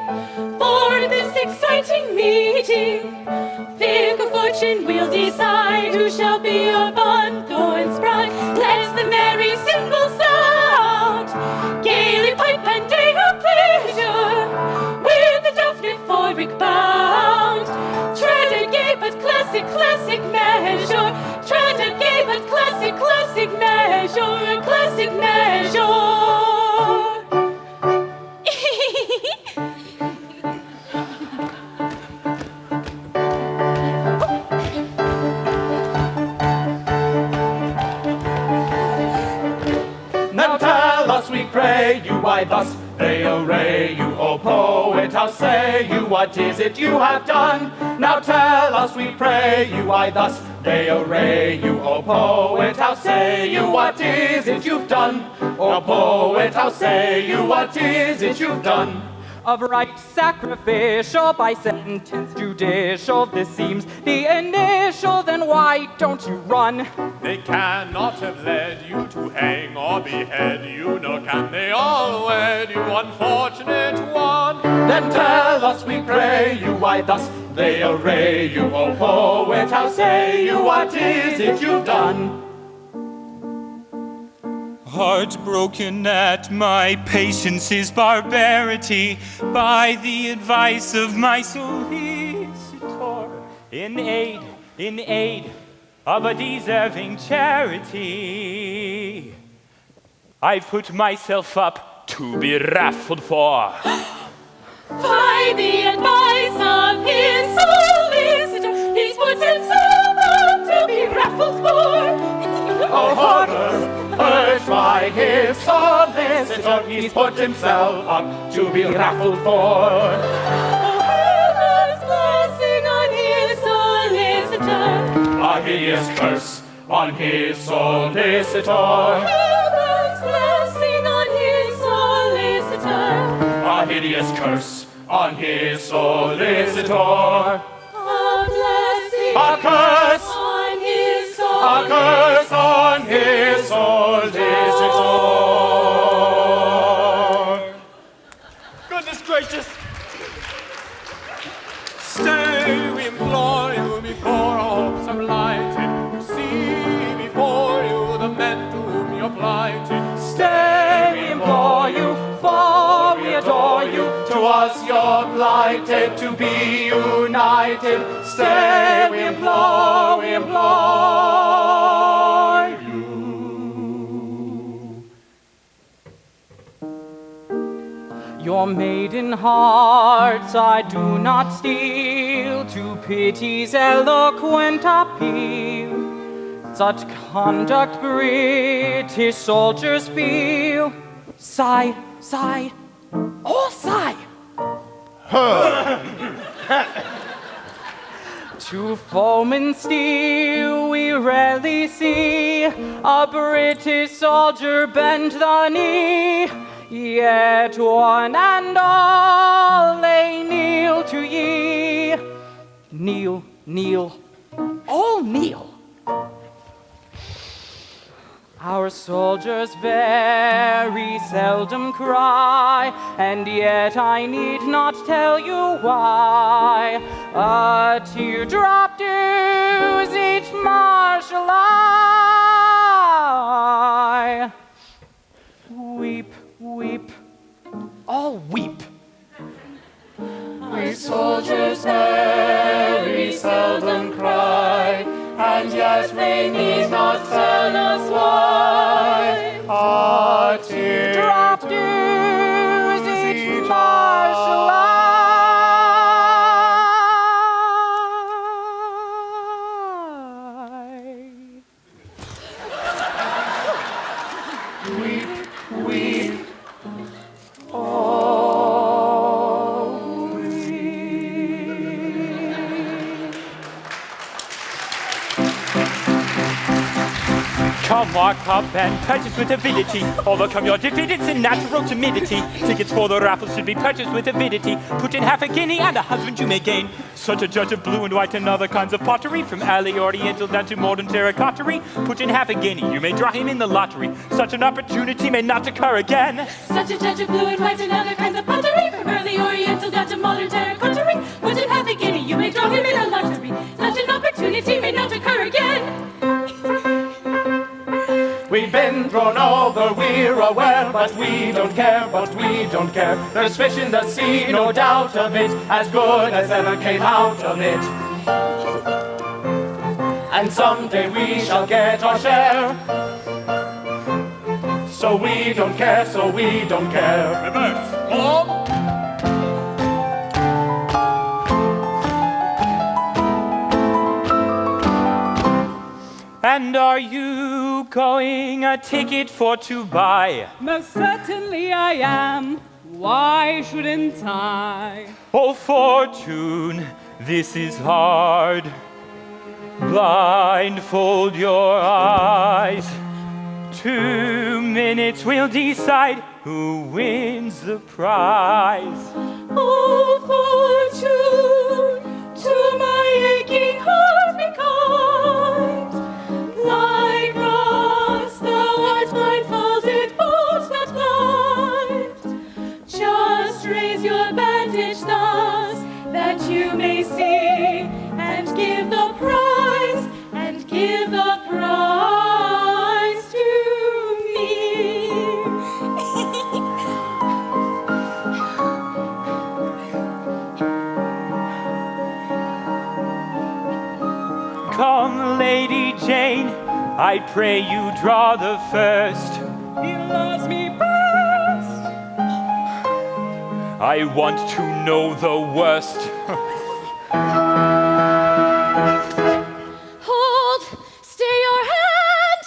for this exciting meeting. waiting. Pick a fortune, we'll decide who shall be your Bunthorne's bride. Let the merry cymbal sound, gaily pipe and day her pleasure, with the Daphne forward bound. Tread a gay but classic measure. Tread a gay but classic measure. Classic measure. Now tell us, we pray you, why thus they array you, O poet, how say you, what is it you have done? Now tell us, we pray you, why thus they array you, O poet, how say you, what is it you've done? O poet, how say you, what is it you've done? Of right sacrificial by sentence judicial, this seems the initial, then why don't you run? They cannot have led you to hang or behead you, nor can they all wed you, unfortunate one. Then tell us, we pray you, why thus they array you, O poet, how say you, what is it you've done? Heartbroken at my patience's barbarity, by the advice of my solicitor, in aid of a deserving charity, I put myself up to be raffled for. By the advice of his solicitor, he's put himself up to be raffled for. Oh, horror! Urged by his solicitor, he's put himself up to be raffled for. Oh, heaven's blessing on his solicitor. A hideous curse on his solicitor. Heaven's blessing on his solicitor. A hideous curse on his solicitor. A blessing A curse! on his A solicitor. curse on his solicitor. Goodness gracious! Stay, we implore you, before our hopes are blighted. You see before you the men to whom you're plighted. Stay, we implore you, for we adore you. To us you're blighted, to be united. Stay, we implore you. Your maiden hearts I do not steal, to pity's eloquent appeal. Such conduct British soldiers feel. Sigh, sigh, oh sigh. To foemen steel we rarely see a British soldier bend the knee. Yet one and all they kneel to ye. Kneel, kneel, all kneel. Our soldiers very seldom cry, and yet I need not tell you why. A teardrop dews each martial eye. Weep, weep, all weep. We soldiers very seldom cry, and yet they need not tell us why. A Drop dews each martial eye. Weep, weep, Come walk up and purchase with avidity. Overcome your diffidence and natural timidity. Tickets for the raffle should be purchased with avidity. Put in half a guinea and a husband you may gain. Such a judge of blue and white and other kinds of pottery, from alley oriental down to modern terracottery. Put in half a guinea, you may draw him in the lottery. Such an opportunity may not occur again. Such a judge of blue and white and other kinds of pottery, from early oriental down to modern terracottery. Put in half a guinea, you may draw him in a lottery. Such an opportunity may not occur again. We've been thrown over, we're aware, but we don't care, There's fish in the sea, no doubt of it, as good as ever came out of it. And someday we shall get our share. So we don't care, Reverse. Bob. And are you going a ticket for to buy? Most certainly I am. Why shouldn't I? Oh, fortune, this is hard. Blindfold your eyes. 2 minutes will decide who wins the prize. Oh, fortune, to my aching heart be kind. Like Ross, thou art blindfolded, but not blind. Just raise your bandage thus, that you may see, and give the prize, to me. Come, Lady Jane, I pray you draw the first. He loves me best. I want to know the worst. Hold! Stay your hand!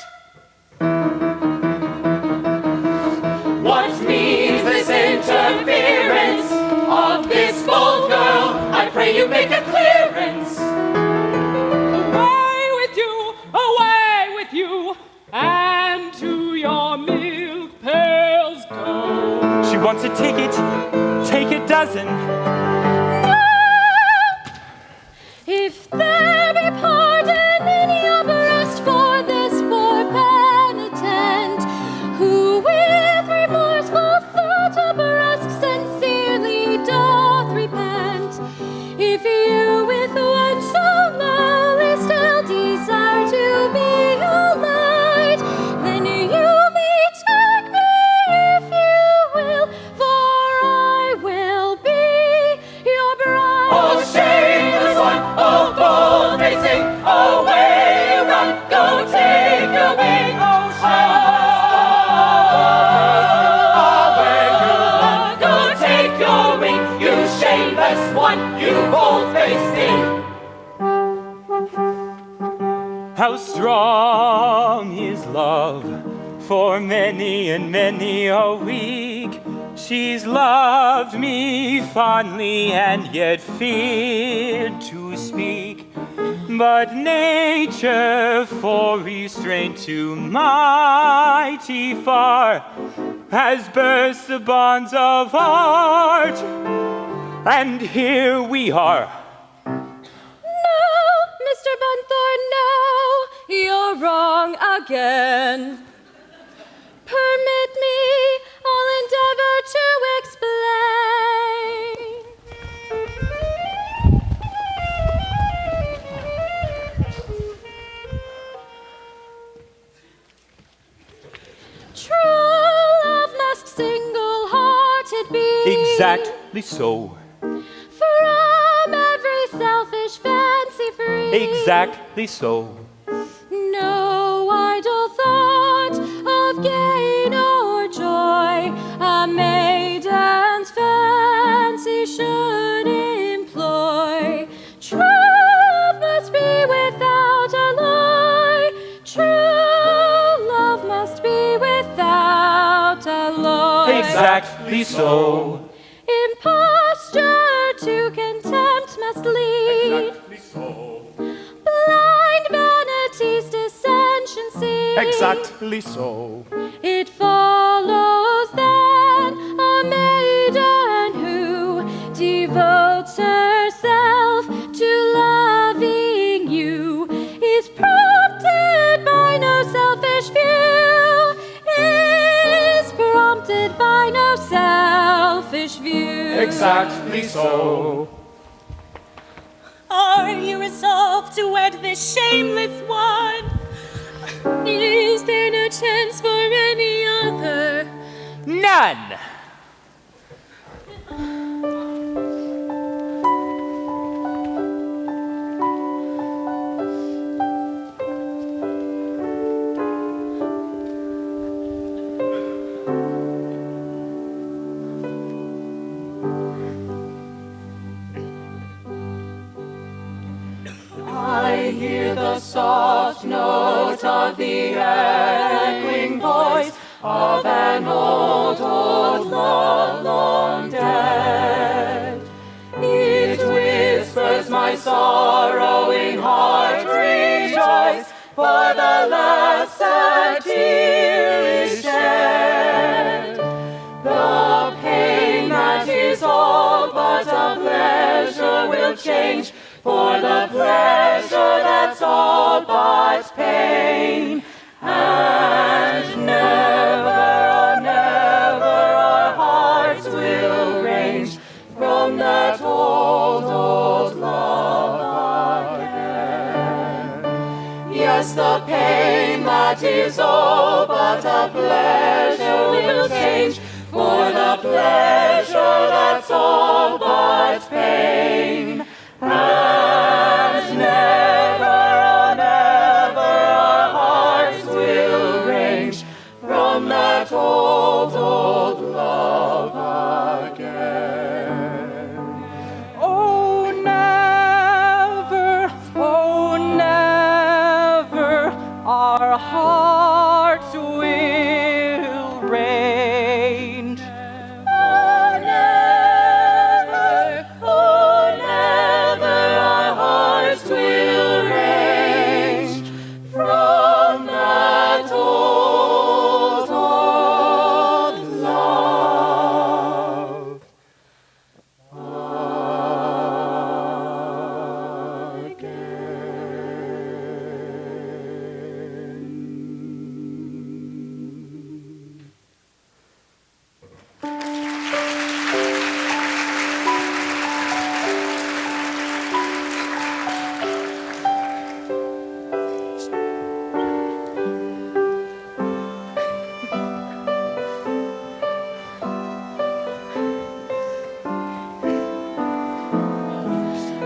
What means this interference of this bold girl? I pray you make a clearance. Away with you, and to your milk pails go. She wants a ticket, take a dozen. No! If there be pardon in your breast for this poor penitent, who with remorseful thought abreast sincerely doth repent, if you with one so lowly still desire to be your light, then you may take me if you will, for I will be your bride. Oh, shameless one, oh, bold facing, away run, go take your wing. Oh, away you run, go take your wing. You shameless one, you bold facing. How strong is love for many and many a week. She's loved me fondly and yet feared to speak. But nature, for restraint too mighty far, has burst the bonds of art. And here we are. No, Mr. Bunthorne, no, you're wrong again. Permit me, I'll endeavor to explain. True love must single-hearted be. Exactly so. From every selfish fancy free. Exactly so. No idle thought of gain or joy a maiden's fancy should employ. True love must be without alloy. True love must be without alloy. Exactly so. Imposture to contempt must lead. Exactly so. Blind vanity's dissension see. Exactly so. It follows then a maiden who devotes herself to loving you is prompted by no selfish view, is prompted by no selfish view. Exactly so. Are you resolved to wed this shameless one? Is there no chance for any other? None. I hear the soft note of the echoing voice of an old love long dead. It whispers my sorrowing heart, rejoice, for the last sad tear is shed. The pain that is all but a pleasure will change for the pleasure that's all but pain. And never, oh never, our hearts will range from that old love again. Yes, the pain that is all but a pleasure will change for the pleasure that's all but pain. And never, oh never, our hearts will range from that old love again. Oh, never, our hearts will range. Oh never, our hearts will range from that old love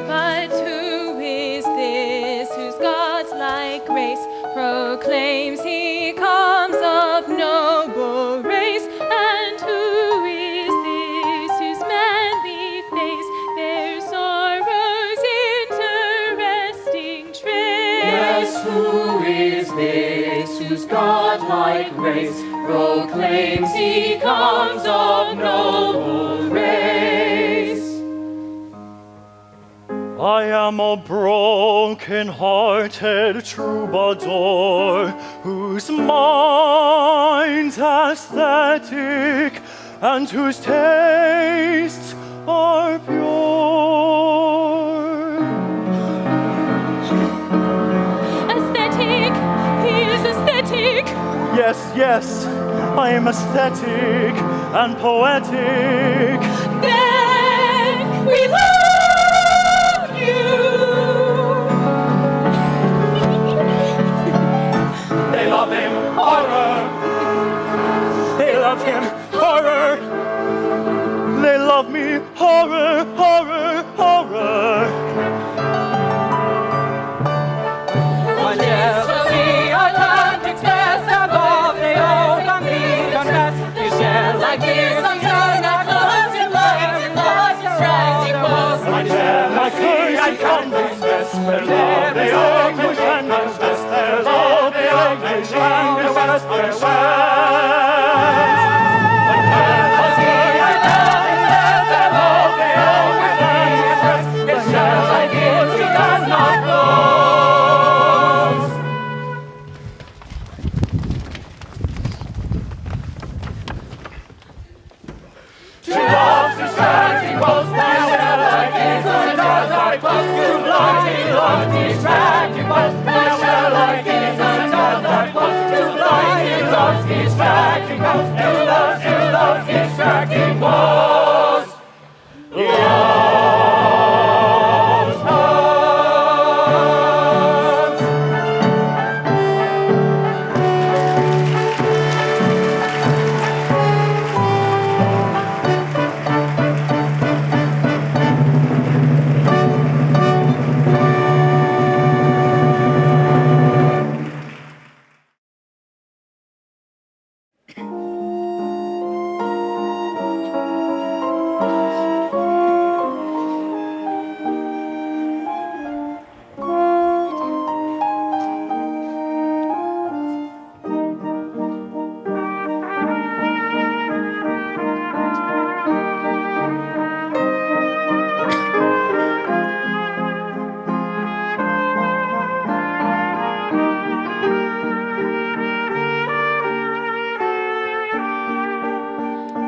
But who is this whose godlike grace proclaims he comes of noble race? And who is this whose manly face bears sorrow's interesting trace? Yes, who is this whose godlike grace proclaims he comes of noble race? I am a broken-hearted troubadour whose mind's aesthetic and whose tastes are pure. Aesthetic, he is aesthetic. Yes, I am aesthetic and poetic. Then we love you. They love him, horror. They love him, horror. They love me, horror, horror, horror. On yes, the Atlantic's best above the open sea confess. They share like these on turn at close in light and lost distracting close. I share my curse and confess. Their love they all can confess. Their love they all can confess. Their loves distracting buzz. Now shall I give it some time that buzz to light? He loves distracting buzz. He loves distracting buzz.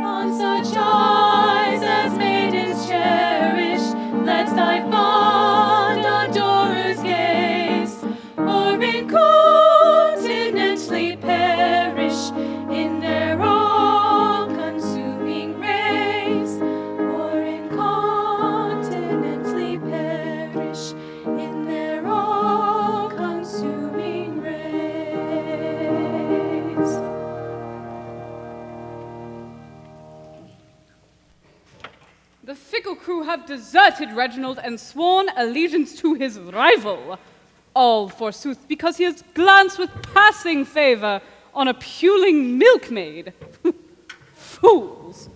On such eyes as maidens cherish, let thy fond adorers gaze, or incontinently perish in their all-consuming rays, or incontinently perish in their all-consuming rays. The fickle crew have deserted Reginald and sworn allegiance to his rival. All, forsooth, because he has glanced with passing favor on a puling milkmaid. Fools!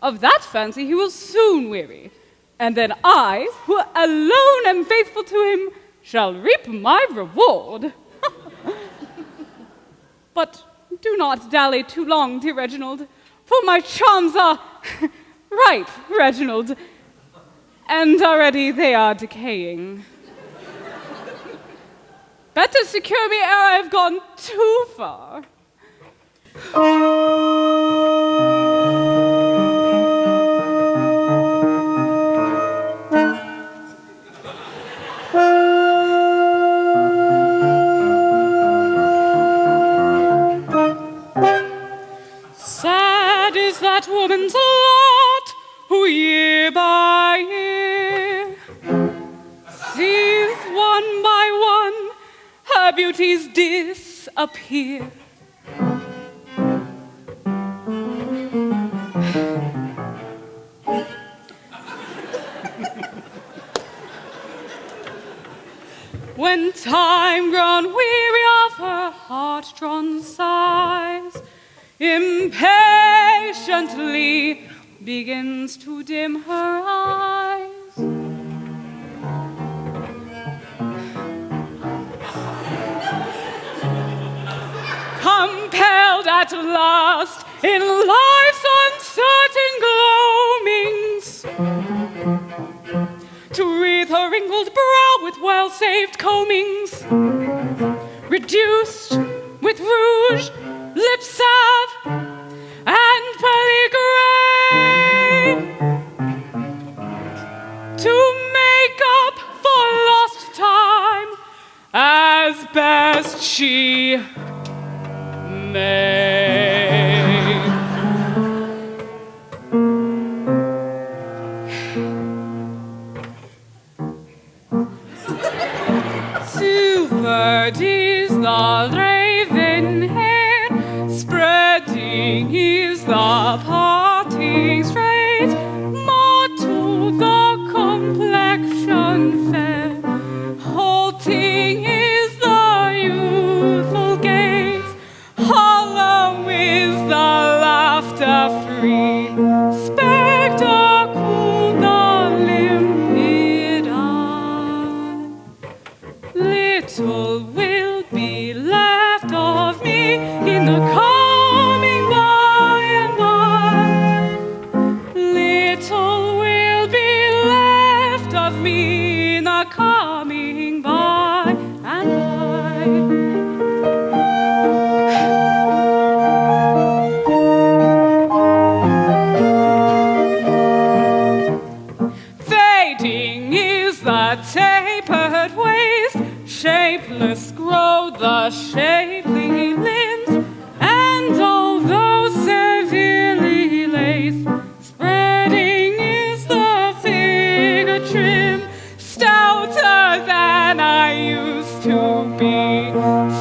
Of that fancy he will soon weary, and then I, who alone am faithful to him, shall reap my reward. But do not dally too long, dear Reginald, for my charms are ripe, Reginald, and already they are decaying. Better secure me ere I have gone too far. Sad is that woman's lot, who year by year sees one by one her beauties disappear. When time grown weary of her heart-drawn sighs, impatiently begins to dim her eyes. Compelled at last in life's uncertain gloamings to wreathe her wrinkled brow with well-saved combings, reduced with rouge, lip salve, and pearly gray, to make up for lost time as best she may. Silvered is the raven hair, spreading is the parting straight, mottled the complexion fair, halting is the youthful gaze, hollow is the laughter free, spectacle the limpid eye. Little will be left of me in the coming by and by. shapely limbs, and although severely laced, spreading is the figure trim, stouter than I used to be,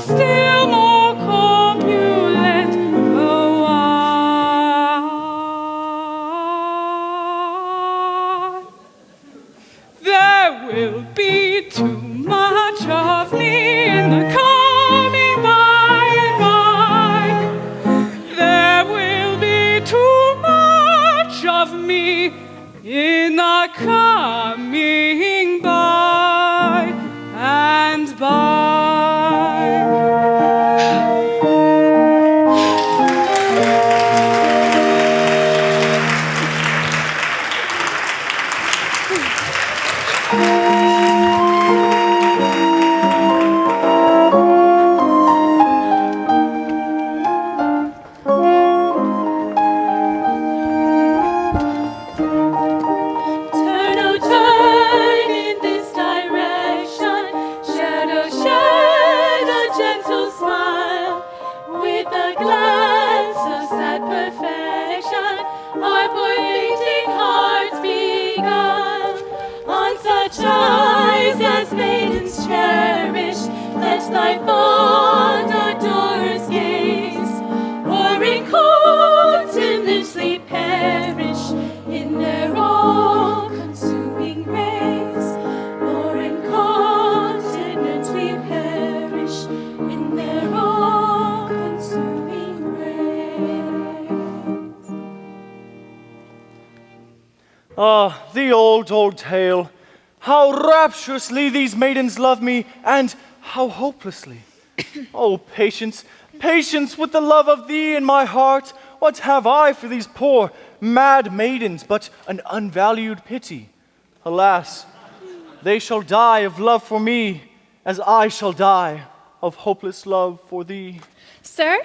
still more corpulent the while. There will be too much of me in the coming by and by. There will be too much of me in the coming by and by. Turn, oh turn in this direction. Shadow, shadow, gentle smile. With a glance of sad perfection, our waiting hearts begun. On such eyes as maidens cherish, let thy fond adorers gaze, or incontinently perish in their all-consuming rays, or incontinently perish in their all-consuming rays. Ah, the old tale. How rapturously these maidens love me, and how hopelessly. Oh, patience, patience with the love of thee in my heart. What have I for these poor, mad maidens but an unvalued pity? Alas, they shall die of love for me, as I shall die of hopeless love for thee. Sir,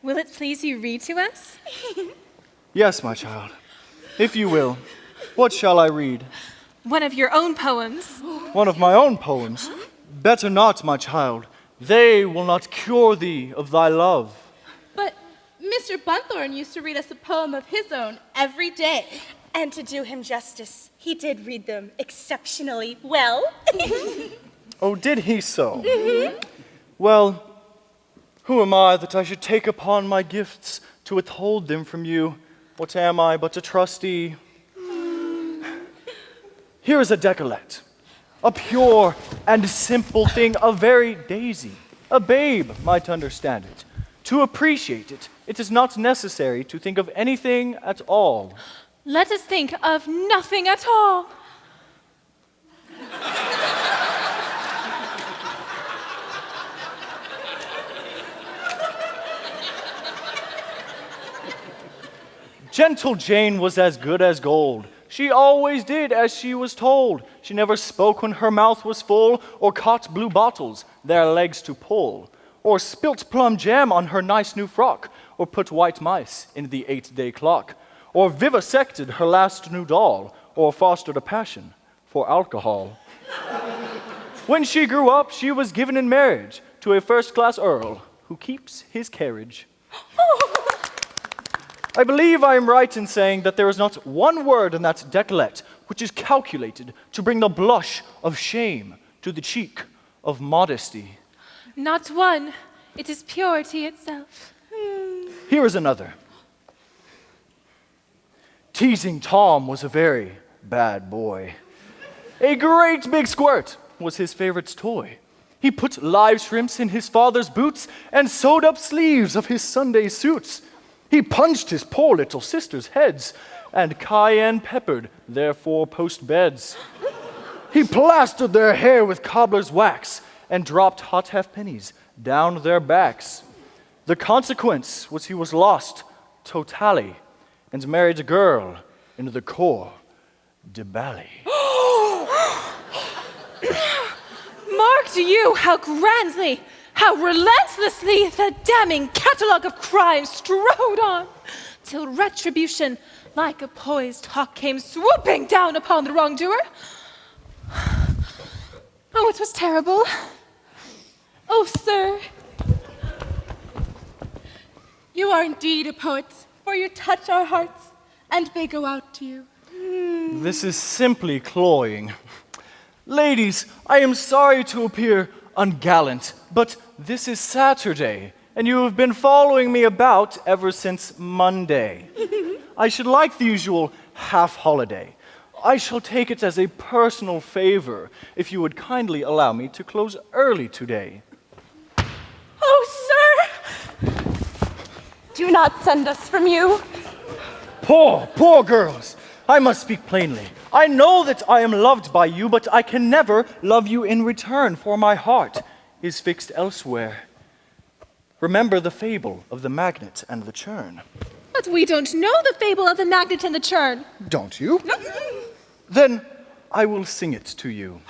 will it please you read to us? Yes, my child, if you will. What shall I read? One of your own poems. One of my own poems? Better not, my child. They will not cure thee of thy love. But Mr. Bunthorne used to read us a poem of his own every day. And to do him justice, he did read them exceptionally well. Oh, did he so? Well, who am I that I should take upon my gifts to withhold them from you? What am I but a trustee? Here is a decollete, a pure and simple thing, a very daisy. A babe might understand it. To appreciate it, it is not necessary to think of anything at all. Let us think of nothing at all. Gentle Jane was as good as gold. She always did as she was told. She never spoke when her mouth was full, or caught blue bottles, their legs to pull, or spilt plum jam on her nice new frock, or put white mice in the 8-day clock, or vivisected her last new doll, or fostered a passion for alcohol. When she grew up, she was given in marriage to a first-class earl who keeps his carriage. I believe I am right in saying that there is not one word in that decollete which is calculated to bring the blush of shame to the cheek of modesty. Not one. It is purity itself. Here is another. Teasing Tom was a very bad boy. A great big squirt was his favorite toy. He put live shrimps in his father's boots and sewed up sleeves of his Sunday suits. He punched his poor little sisters' heads and cayenne peppered their 4-post beds. He plastered their hair with cobbler's wax and dropped hot halfpennies down their backs. The consequence was he was lost totally and married a girl into the Corps de Ballet. Mark to you how grandly, how relentlessly the damning catalogue of crimes strode on, till retribution, like a poised hawk, came swooping down upon the wrongdoer. Oh, it was terrible. Oh, sir, You are indeed a poet, for you touch our hearts, and they go out to you. This is simply cloying. Ladies, I am sorry to appear ungallant, but this is Saturday, and you have been following me about ever since Monday. I should like the usual half-holiday. I shall take it as a personal favor if you would kindly allow me to close early today. Oh, sir! Do not send us from you. Poor girls! I must speak plainly. I know that I am loved by you, but I can never love you in return, for my heart is fixed elsewhere. Remember the fable of the magnet and the churn. But we don't know the fable of the magnet and the churn. Don't you? Then I will sing it to you.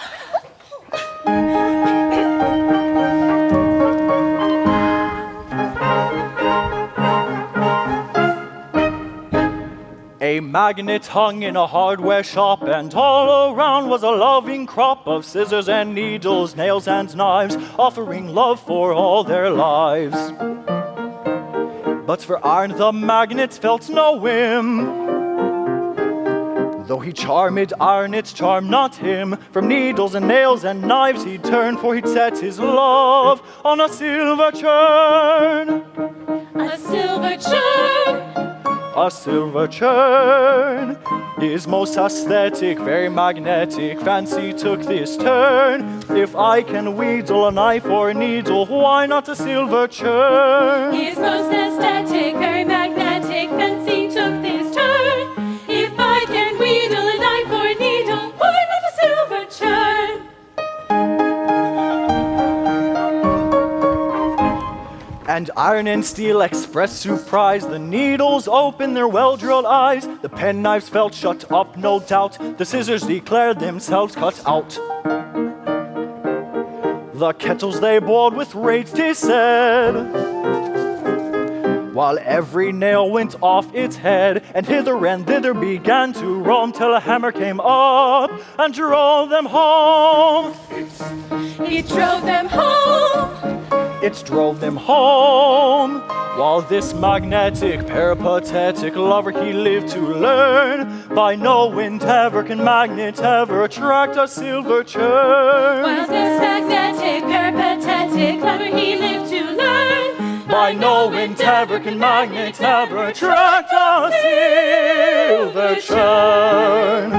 A magnet hung in a hardware shop, and all around was a loving crop of scissors and needles, nails and knives, offering love for all their lives. But for Arn the magnet felt no whim. Though he charmed Arn, it charmed not him. From needles and nails and knives he'd turn, for he'd set his love on a silver churn. A silver churn. A silver churn is most aesthetic, very magnetic. Fancy took this turn. If I can wheedle a knife or a needle, why not a silver churn? Is most aesthetic, very magnetic. Fancy took this turn. If I can wheedle a knife or a needle, why not a silver churn? And iron and steel expressed surprise. The needles opened their well-drilled eyes. The penknives felt shut up, no doubt. The scissors declared themselves cut out. The kettles they boiled with rage, 'tis said, while every nail went off its head, and hither and thither began to roam, till a hammer came up and drove them home. It drove them home. It drove them home, while this magnetic, peripatetic lover he lived to learn. By no wind ever can magnet ever attract a silver churn. While this magnetic, peripatetic lover he lived to learn. By no wind ever can magnet ever attract a silver churn.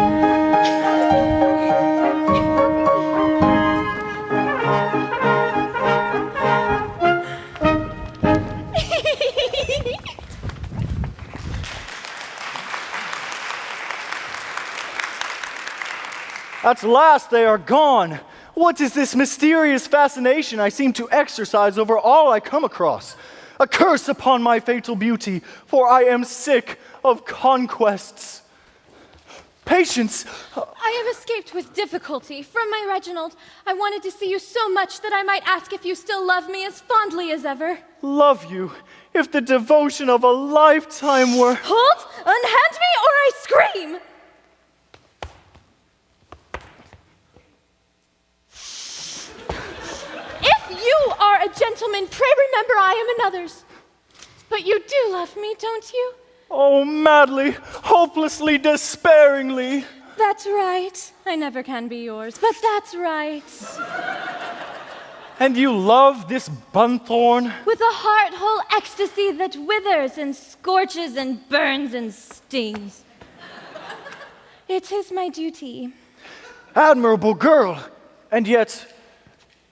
At last they are gone. What is this mysterious fascination I seem to exercise over all I come across? A curse upon my fatal beauty, for I am sick of conquests. Patience! I have escaped with difficulty from my Reginald. I wanted to see you so much that I might ask if you still love me as fondly as ever. Love you? If the devotion of a lifetime were... Halt! Unhand me or I scream! If you are a gentleman, pray remember I am another's. But you do love me, don't you? Oh, madly, hopelessly, despairingly. That's right. I never can be yours, but that's right. And you love this Bunthorne? With a heart-whole ecstasy that withers and scorches and burns and stings. It is my duty. Admirable girl. And yet,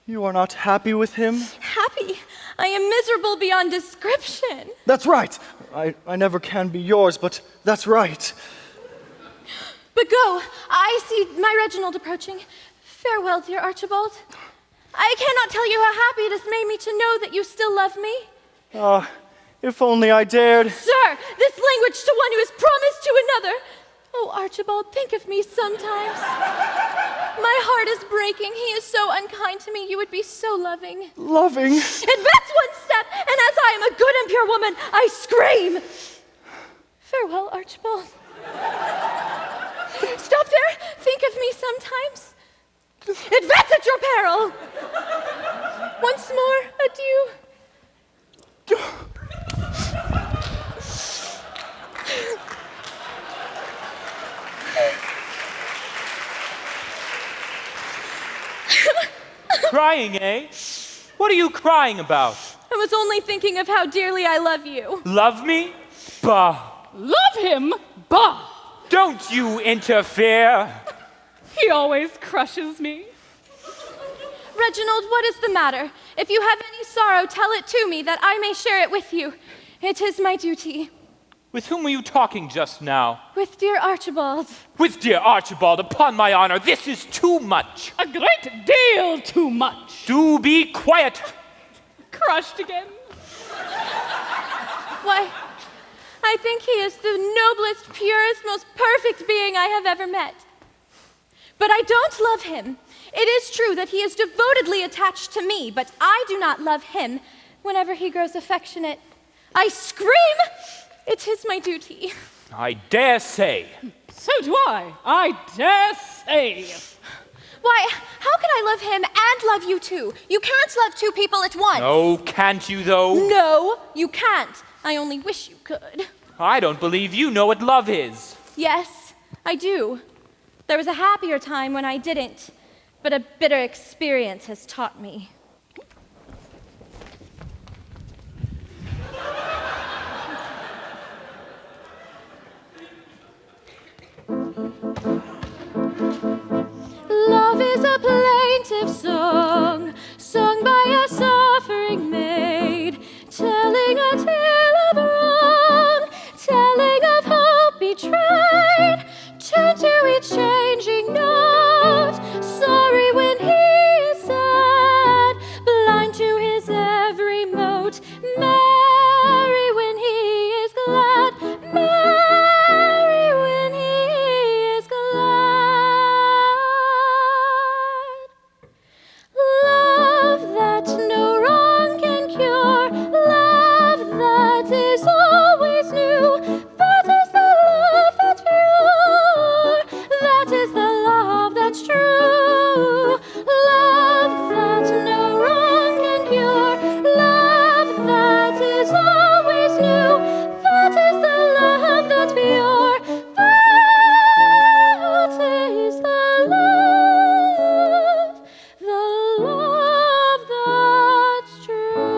you are not happy with him? Happy? I am miserable beyond description. That's right. I never can be yours, but that's right. But go. I see my Reginald approaching. Farewell, dear Archibald. I cannot tell you how happy it has made me to know that you still love me. If only I dared. Sir, this language to one who has promised to another. Oh, Archibald, think of me sometimes. My heart is breaking. He is so unkind to me. You would be so loving. Loving? Advance one step, and as I am a good and pure woman, I scream. Farewell, Archibald. Stop there. Think of me sometimes. Advance at your peril. Once more, adieu. Crying, eh? What are you crying about? I was only thinking of how dearly I love you. Love me? Bah. Love him? Bah! Don't you interfere. He always crushes me. Reginald, what is the matter? If you have any sorrow, tell it to me, that I may share it with you. It is my duty. With whom were you talking just now? With dear Archibald. With dear Archibald, upon my honor, this is too much. A great deal too much. Do be quiet. Crushed again. Why, I think he is the noblest, purest, most perfect being I have ever met. But I don't love him. It is true that he is devotedly attached to me, but I do not love him. Whenever he grows affectionate, I scream! It is my duty. I dare say. So do I. I dare say. Why, how can I love him and love you too? You can't love two people at once. Oh, can't you though? No, you can't. I only wish you could. I don't believe you know what love is. Yes, I do. There was a happier time when I didn't, but a bitter experience has taught me. Love is a plaintive song, sung by a suffering maid, telling a tale of wrong, telling of hope betrayed. Turn to each changing note, sorry when he is sad, blind to his every mote, merry when he is glad, merry when he is glad. Love that no wrong can cure, love that is always new, that is the love that's pure, that is the love that's true. Love that no wrong can cure, love that is always new, that is the love that's pure, that is the love that's true.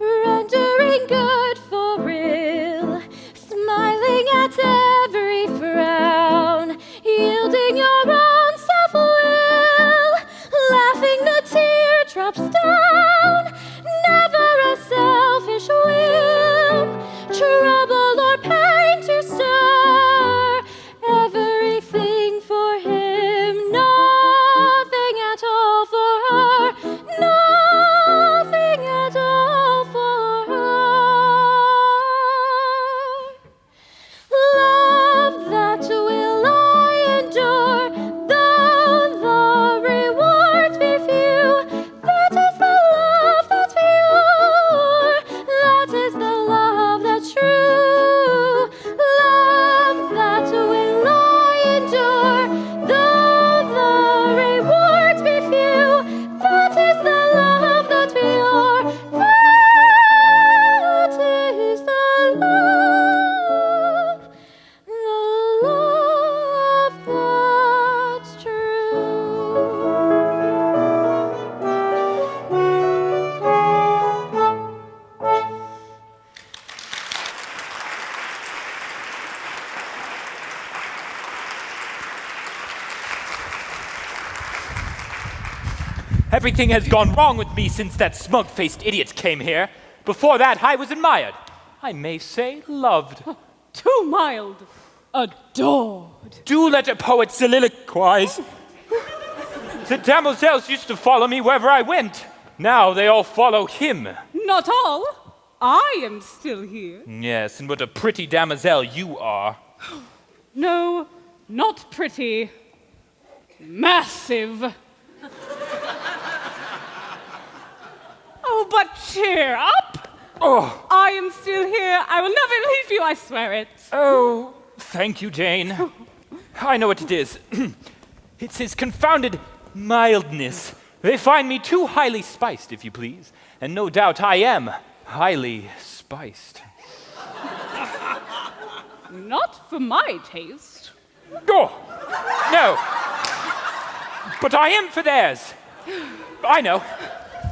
Rendering good for real, smiling at every frown, yielding your own self-will, laughing the teardrops down, never a selfish whim, trouble or pain to stir, everything for him, nothing at all for her, nothing at all for her. Love that will I endure, though the rewards be few, that is the love that's pure, that is the love that's true. Love that will I endure, though the rewards be few, that is the love that's pure, that is the love that's true. Everything has gone wrong with me since that smug-faced idiot came here. Before that, I was admired. I may say loved. Too mild. Adored. Do let a poet soliloquize. The demoiselles used to follow me wherever I went. Now they all follow him. Not all. I am still here. Yes, and what a pretty damoiselle you are. No, not pretty. Massive. Oh, but cheer up. Oh, I am still here. I will never leave you, I swear it. oh, thank you, Jane. I know what it is. It's his confounded mildness. They find me too highly spiced, if you please. And no doubt I am highly spiced. Not for my taste. Oh, no. But I am for theirs. I know.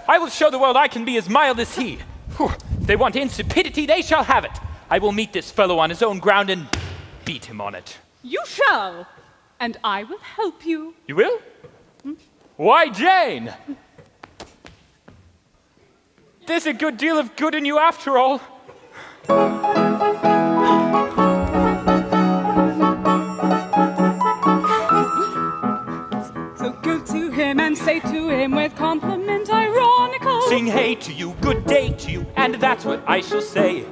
I will show the world I can be as mild as he. Whew. If they want insipidity, they shall have it. I will meet this fellow on his own ground and beat him on it. You shall, and I will help you. You will? Why, Jane? There's a good deal of good in you after all. So go to him and say to him with compliment ironical. Sing hey to you, good day to you, and that's what I shall say.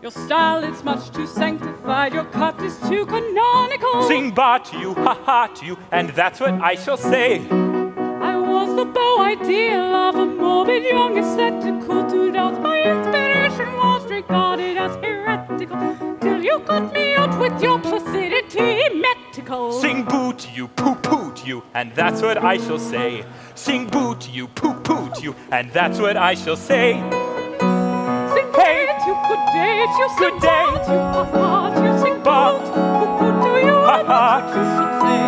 Your style is much too sanctified, your cut is too canonical. Sing ba to you, ha ha to you, and that's what I shall say. I was the beau ideal of a morbid young ascetic who to doubt my inspiration was regarded as heretical, till you cut me out with your placidity metical. Sing boo to you, poo poo to you, and that's what I shall say. Sing boo to you, poo poo to you, and that's what I shall say. Sing hey to you, good day to you, sing good day to you, ha ha to you, sing boo to you, and that's what you should say.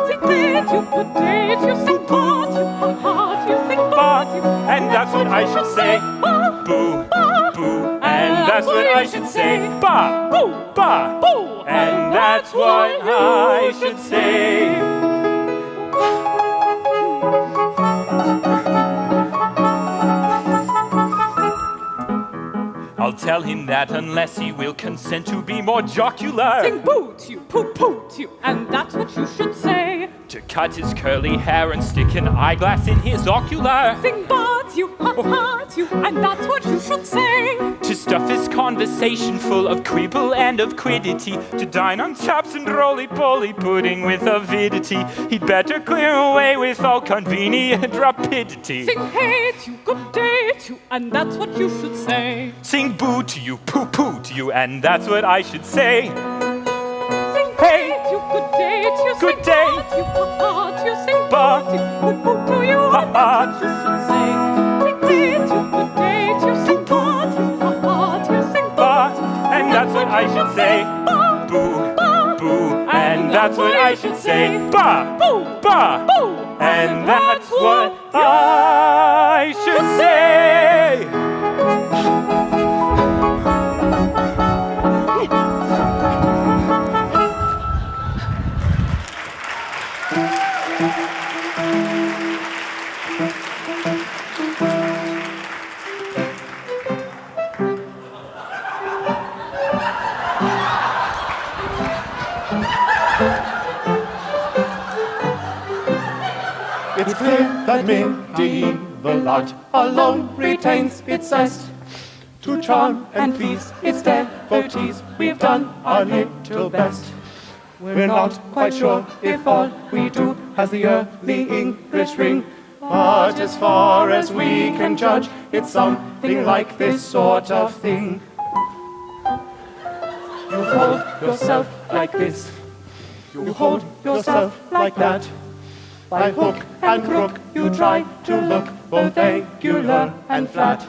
Sing hey to you, good day to you, sing boo to you, ha ha to you, sing boo to you, and that's what I shall say. Boo, boo, and that's what I should say. Ba, boo, ba, boo, and that's what I should say. I'll tell him that unless he will consent to be more jocular. Sing boo to you, poo poo to you, and that's what you should say. To cut his curly hair and stick an eyeglass in his ocular. Sing ba to you, ha ha to you, and that's what you should say. To stuff his conversation full of quibble and of quiddity. To dine on chops and roly-poly pudding with avidity. He'd better clear away with all convenient rapidity. Sing hey to you, good day to you, and that's what you should say. Sing boo to you, poo poo to you, and that's what I should say. Sing hey to you, good day to you, good sing day ba to you, ha ha to you, sing ba to you, poo poo to you, and that's what you should say. Sing hey to you, good day to you, sing ba to you, ha ha to you, sing ba, and that's what I should say. Boo, boo, and that's what I should say. Ba, boo, ba, boo, and that's what I should say. It's clear that medieval art alone retains its zest. To charm and please its devotees, we've done our little best. We're not quite sure if all we do has the early English ring, but as far as we can judge, it's something like this sort of thing. You hold yourself like this, you hold yourself like that. By hook and crook you try to look both angular and flat.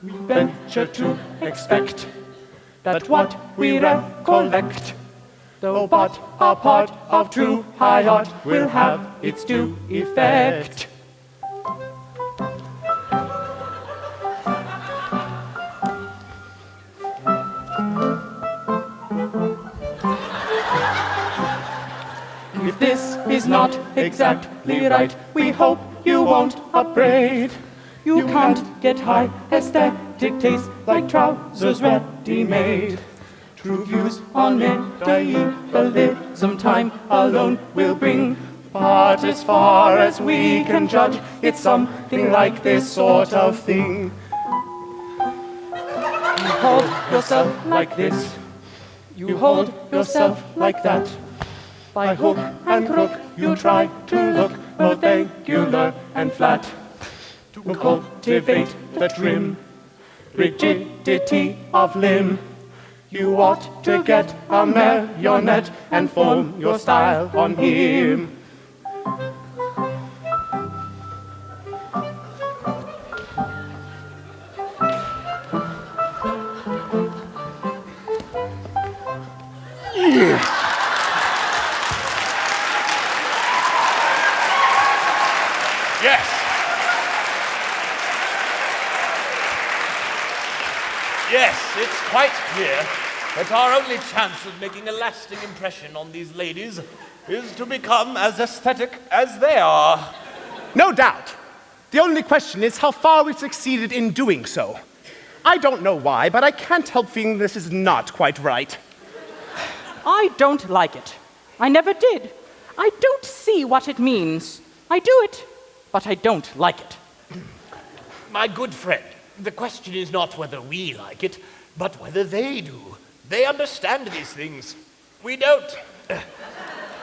We venture to expect that what we recollect, though but a part of true high art, will have its due effect. If this is not exactly right, we hope you won't upbraid. You can't get high aesthetic taste like trousers ready-made. True views on medievalism time alone will bring, but as far as we can judge, it's something like this sort of thing. You hold yourself like this, you hold yourself like that. By hook and crook you try to look both angular and flat. To cultivate the trim rigidity of limb, you ought to get a marionette and form your style on him. Yes, it's quite clear that our only chance of making a lasting impression on these ladies is to become as aesthetic as they are. No doubt. The only question is how far we've succeeded in doing so. I don't know why, but I can't help feeling this is not quite right. I don't like it. I never did. I don't see what it means. I do it, but I don't like it. My good friend, the question is not whether we like it, but whether they do. They understand these things. We don't.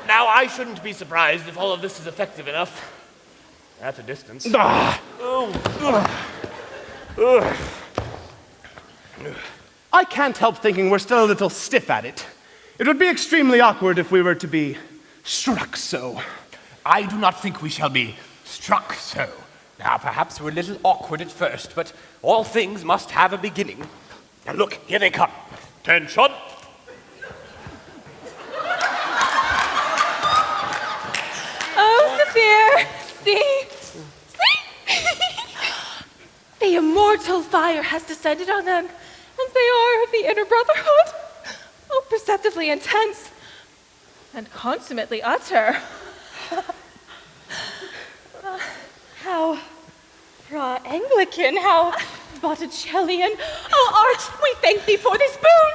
Now, I shouldn't be surprised if all of this is effective enough. At a distance. I can't help thinking we're still a little stiff at it. It would be extremely awkward if we were to be struck so. I do not think we shall be struck so. Now, perhaps we're a little awkward at first, but all things must have a beginning. Now, look, here they come. Attention. Oh, Saphir! See? The immortal fire has descended on them, as they are of the inner brotherhood. Oh, perceptibly intense, and consummately utter. How Anglican, how Botticellian. Oh, Art, we thank thee for this boon.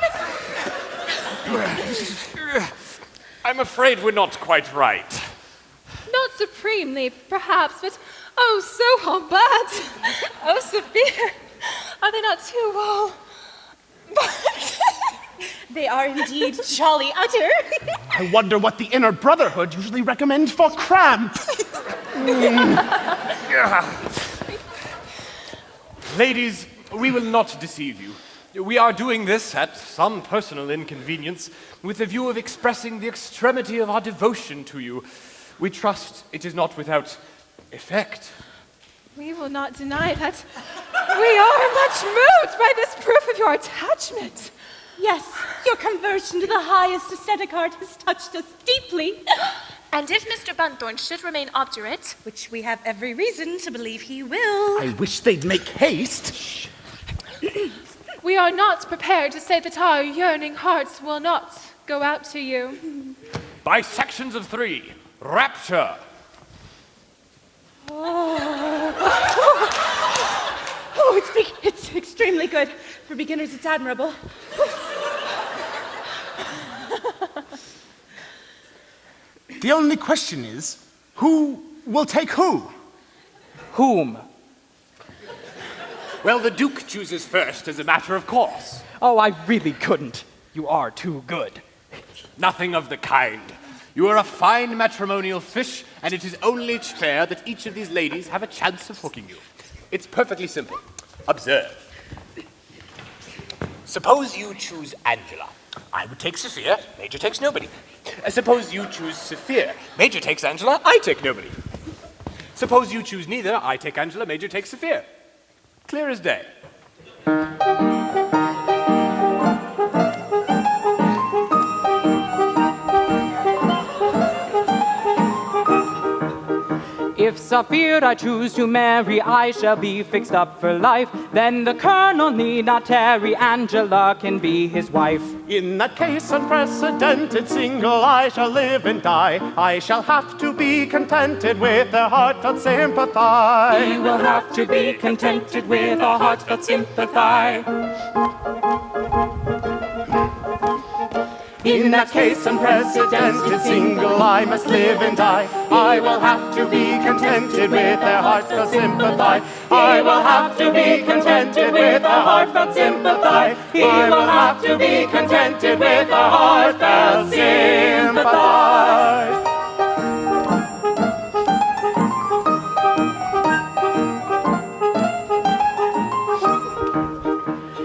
I'm afraid we're not quite right. Not supremely, perhaps, but oh, so all bad. Oh, Saphir, are they not too well? They are indeed jolly utter. I wonder what the inner brotherhood usually recommends for cramp. Ladies, we will not deceive you. We are doing this at some personal inconvenience with the view of expressing the extremity of our devotion to you. We trust it is not without effect. We will not deny that we are much moved by this proof of your attachment. Yes, your conversion to the highest aesthetic art has touched us deeply. And if Mr. Bunthorne should remain obdurate, Which we have every reason to believe he will. I wish they'd make haste. We are not prepared to say that our yearning hearts will not go out to you. By sections of 3, rapture. Oh, it's extremely good. For beginners, it's admirable. The only question is, who will take who? Whom? Well, the Duke chooses first as a matter of course. Oh, I really couldn't. You are too good. Nothing of the kind. You are a fine matrimonial fish, and it is only fair that each of these ladies have a chance of hooking you. It's perfectly simple. Observe. Suppose you choose Angela. I would take Sophia. Major takes nobody. Suppose you choose Sophia. Major takes Angela. I take nobody. Suppose you choose neither. I take Angela. Major takes Sophia. Clear as day. If Saphir I choose to marry, I shall be fixed up for life. Then the colonel need not tarry, Angela can be his wife. In that case unprecedented, single I shall live and die. I shall have to be contented with their heartfelt sympathy. He will have to be contented with a heartfelt sympathy. In that case unprecedented, single I must live and die. I will have to be contented with their heartfelt sympathy. I will have to be contented with their heartfelt sympathy. I will have to be contented with their heartfelt sympathy.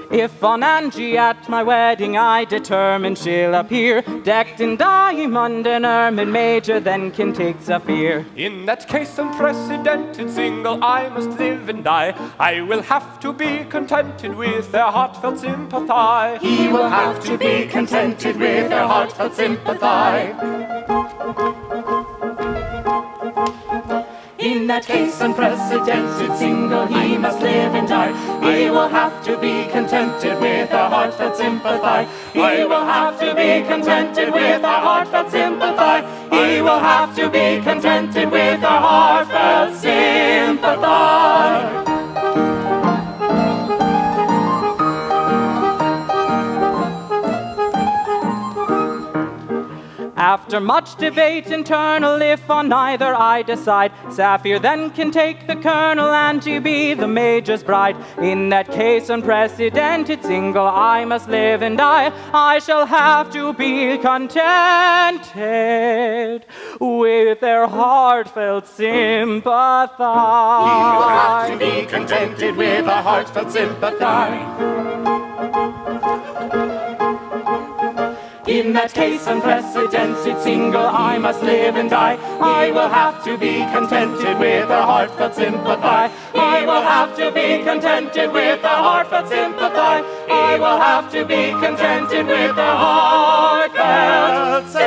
If on Angie at my wedding I determine she'll appear, decked in diamond and ermine, Major then can take Saphir. In that case unprecedented, single I must live and die. I will have to be contented with their heartfelt sympathy. He will have to be contented with their heartfelt In that case unprecedented, single he must live and die. He will have to be contented with a heart that sympathize. He will have to be contented with a heartfelt sympathize. He will have to be contented with a heartfelt sympathize. After much debate internal, if on neither I decide, Saphir then can take the colonel and she be the major's bride. In that case unprecedented, single I must live and die. I shall have to be contented with their heartfelt sympathy. He will have to be contented with a heartfelt sympathy. In that case unprecedented, single I must live and die. I will have to be contented with a heartfelt sympathy. I will have to be contented with a heartfelt sympathy. I will have to be contented with a heartfelt sympathy.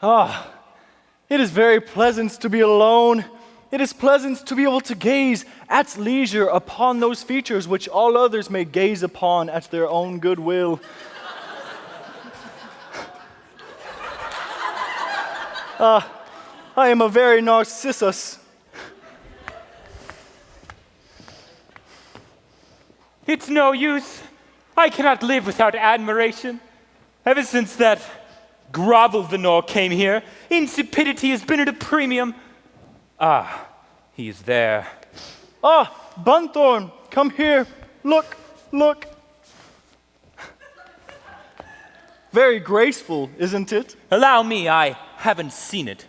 Ah, it is very pleasant to be alone. It is pleasant to be able to gaze at leisure upon those features which all others may gaze upon at their own good will. I am a very Narcissus. It's no use. I cannot live without admiration. Ever since that Grosvenor came here, insipidity has been at a premium. Ah, he is there. Ah, Bunthorne, come here. Look, look. Very graceful, isn't it? Allow me, I haven't seen it.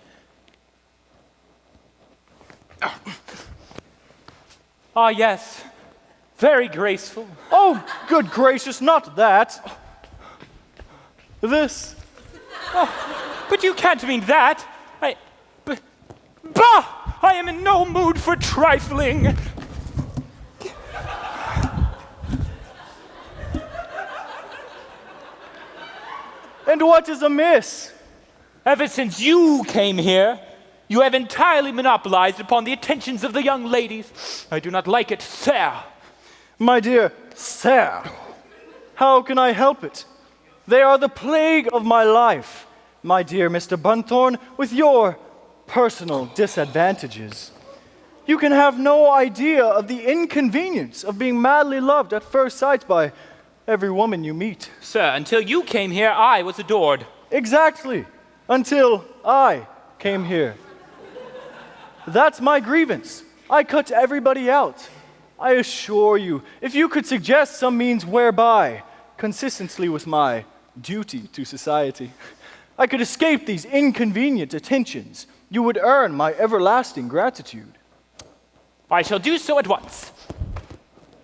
Ah, yes. Very graceful. Oh, good gracious, not that. This. Oh, but you can't mean that. Bah! I am in no mood for trifling. And what is amiss? Ever since you came here, you have entirely monopolized upon the attentions of the young ladies. I do not like it, sir. My dear sir, how can I help it? They are the plague of my life, my dear Mr. Bunthorne, with your personal disadvantages. You can have no idea of the inconvenience of being madly loved at first sight by every woman you meet. Sir, until you came here, I was adored. Exactly, until I came here. That's my grievance. I cut everybody out. I assure you, if you could suggest some means whereby, consistently with my duty to society, I could escape these inconvenient attentions, you would earn my everlasting gratitude. I shall do so at once.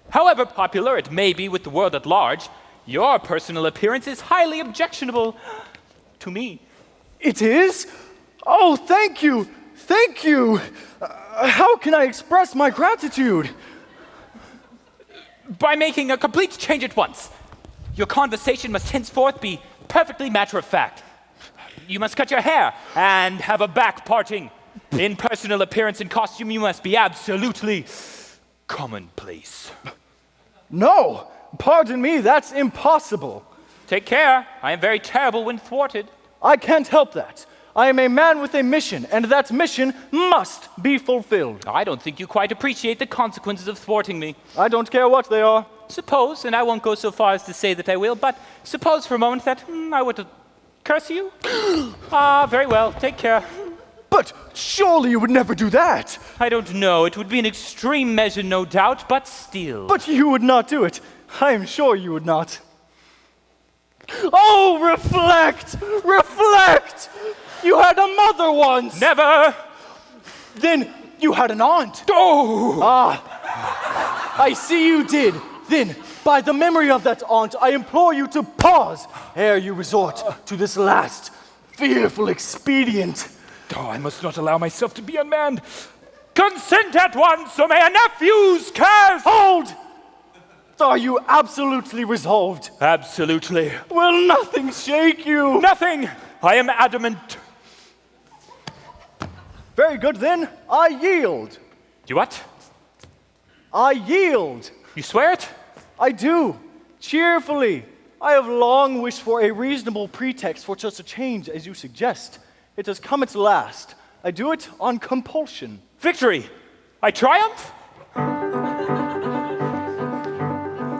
However popular it may be with the world at large, your personal appearance is highly objectionable to me. It is? Oh, thank you! Thank you! How can I express my gratitude? By making a complete change at once. Your conversation must henceforth be perfectly matter of fact. You must cut your hair and have a back parting. In personal appearance and costume, you must be absolutely commonplace. No, pardon me, that's impossible. Take care. I am very terrible when thwarted. I can't help that. I am a man with a mission, and that mission must be fulfilled. I don't think you quite appreciate the consequences of thwarting me. I don't care what they are. Suppose, and I won't go so far as to say that I will, but suppose for a moment that I were to curse you. Very well. Take care. But surely you would never do that. I don't know. It would be an extreme measure, no doubt, but still. But you would not do it. I am sure you would not. Oh, reflect! Reflect! You had a mother once. Never! Then you had an aunt. Oh! Ah. I see you did. Then, by the memory of that aunt, I implore you to pause ere you resort to this last fearful expedient. Oh, I must not allow myself to be unmanned. Consent at once, or may a nephew's curse! Hold! Are you absolutely resolved? Absolutely. Will nothing shake you? Nothing! I am adamant. Very good then, I yield. You what? I yield. You swear it? I do, cheerfully. I have long wished for a reasonable pretext for such a change as you suggest. It has come at last. I do it on compulsion. Victory! I triumph?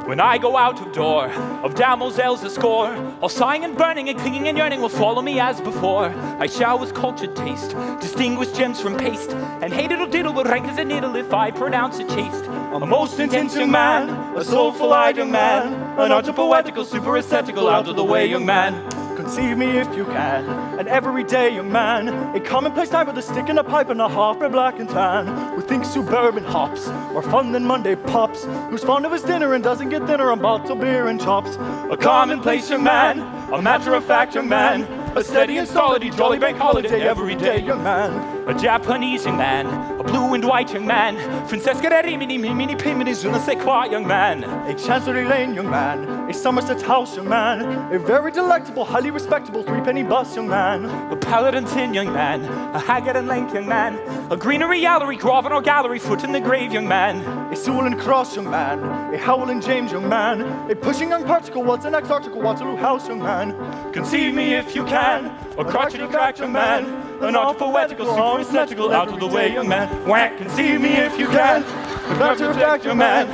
When I go out of door, of damoiselles a score, all sighing and burning and clinging and yearning will follow me as before. I shall with cultured taste distinguish gems from paste, and hated or diddle will rank as a needle if I pronounce it chaste. A most intense young man, a soulful-eyed young man, an art-poetical, super-aesthetical, out of the way young man. Conceive me if you can, an everyday young man, a commonplace type with a stick and a pipe and a half for black and tan, who thinks suburban hops more fun than Monday pops, who's fond of his dinner and doesn't get dinner on bottled beer and chops. A commonplace young man, a matter-of-fact young man, a steady and solid, jolly bank holiday everyday young man. A Japanese young man, a blue and white young man, Francesca Rimini, Mini Pimini, Zuna Sequa young man. A Chancery Lane young man, a Somerset House young man, a very delectable, highly respectable threepenny bus young man. A pallid and thin young man, a haggard and lank young man, a greenery gallery, Grosvenor gallery, foot in the grave young man. A Sewell and Cross young man, a Howell and James young man, a pushing young particle, what's the next article, Waterloo House young man. Conceive me if you can, a crotchety cracked young man, an art-poetical, super-aesthetical, out of the way young man. Whack, conceive me if you can, a matter-of-fact young man,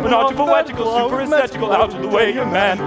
an art-poetical, super-aesthetical, out of the way young man.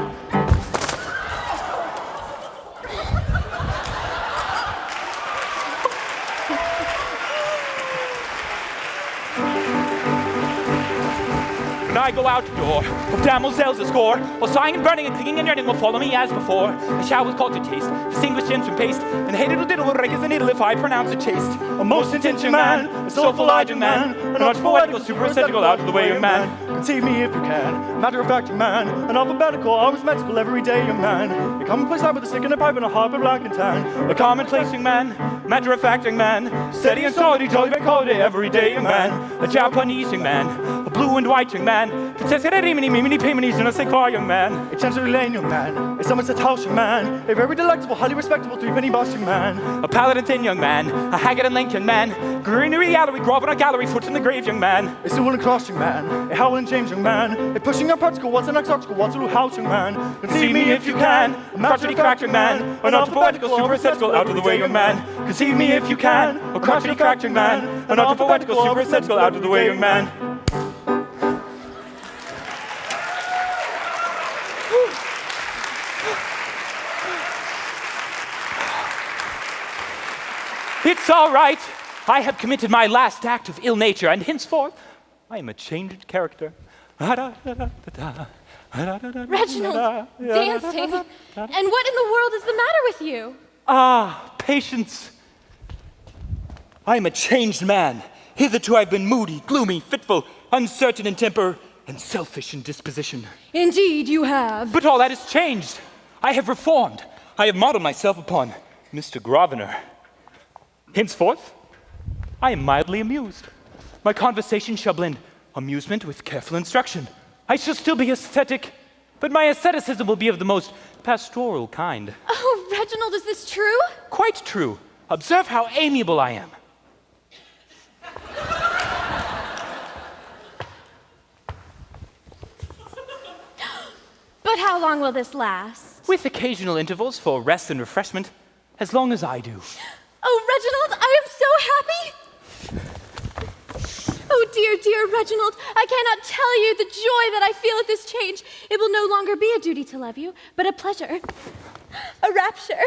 When I go out the door, of damoiselles a score, all sighing and burning and clinging and yearning will follow me as before. I shall with cultured taste distinguish gems from paste, and hated or diddle will rank as a needle if I pronounce it chaste. A most intense young man, a soulful-eyed young man, an art-poetical, super-aesthetical, out of the way young man. Conceive me if you can, matter-of-fact young man, an alphabetical, arithmetical, everyday young man, a commonplace type with a stick and a pipe and a harp and black and tan. A commonplace young man, matter-of-fact young man, steady and solid, jolly bank holiday everyday young man. A Japanese young man, a blue and white young man, Francesca Rimini, Mimini Pimini, Zuna Sequa young man. A Chancery Lane young man, a Somerset House young man, a very delectable, highly respectable threepenny bus young man. A pallid and thin young man, a haggard and lank young man, greenery gallery, Grosvenor gallery, foot in the grave young man. A Sewell and Cross young man, a Howell and James young man, a pushing young particle, what's the next article, Waterloo House young man. Conceive me if you can, a crotchety cracked young man, an art-poetical, super-aesthetical, out of the way young man. Conceive me if you can, a crotchety cracked young man, an art-poetical, super-aesthetical, out of the way young man. It's all right. I have committed my last act of ill nature, and henceforth I am a changed character. Reginald, dancing. And what in the world is the matter with you? Ah, patience. I am a changed man. Hitherto I've been moody, gloomy, fitful, uncertain in temper, and selfish in disposition. Indeed you have. But all that has changed. I have reformed. I have modeled myself upon Mr. Grosvenor. Henceforth, I am mildly amused. My conversation shall blend amusement with careful instruction. I shall still be aesthetic, but my aestheticism will be of the most pastoral kind. Oh, Reginald, is this true? Quite true. Observe how amiable I am. But how long will this last? With occasional intervals for rest and refreshment, as long as I do. Oh, Reginald, I am so happy! Oh, dear, dear Reginald, I cannot tell you the joy that I feel at this change. It will no longer be a duty to love you, but a pleasure, a rapture,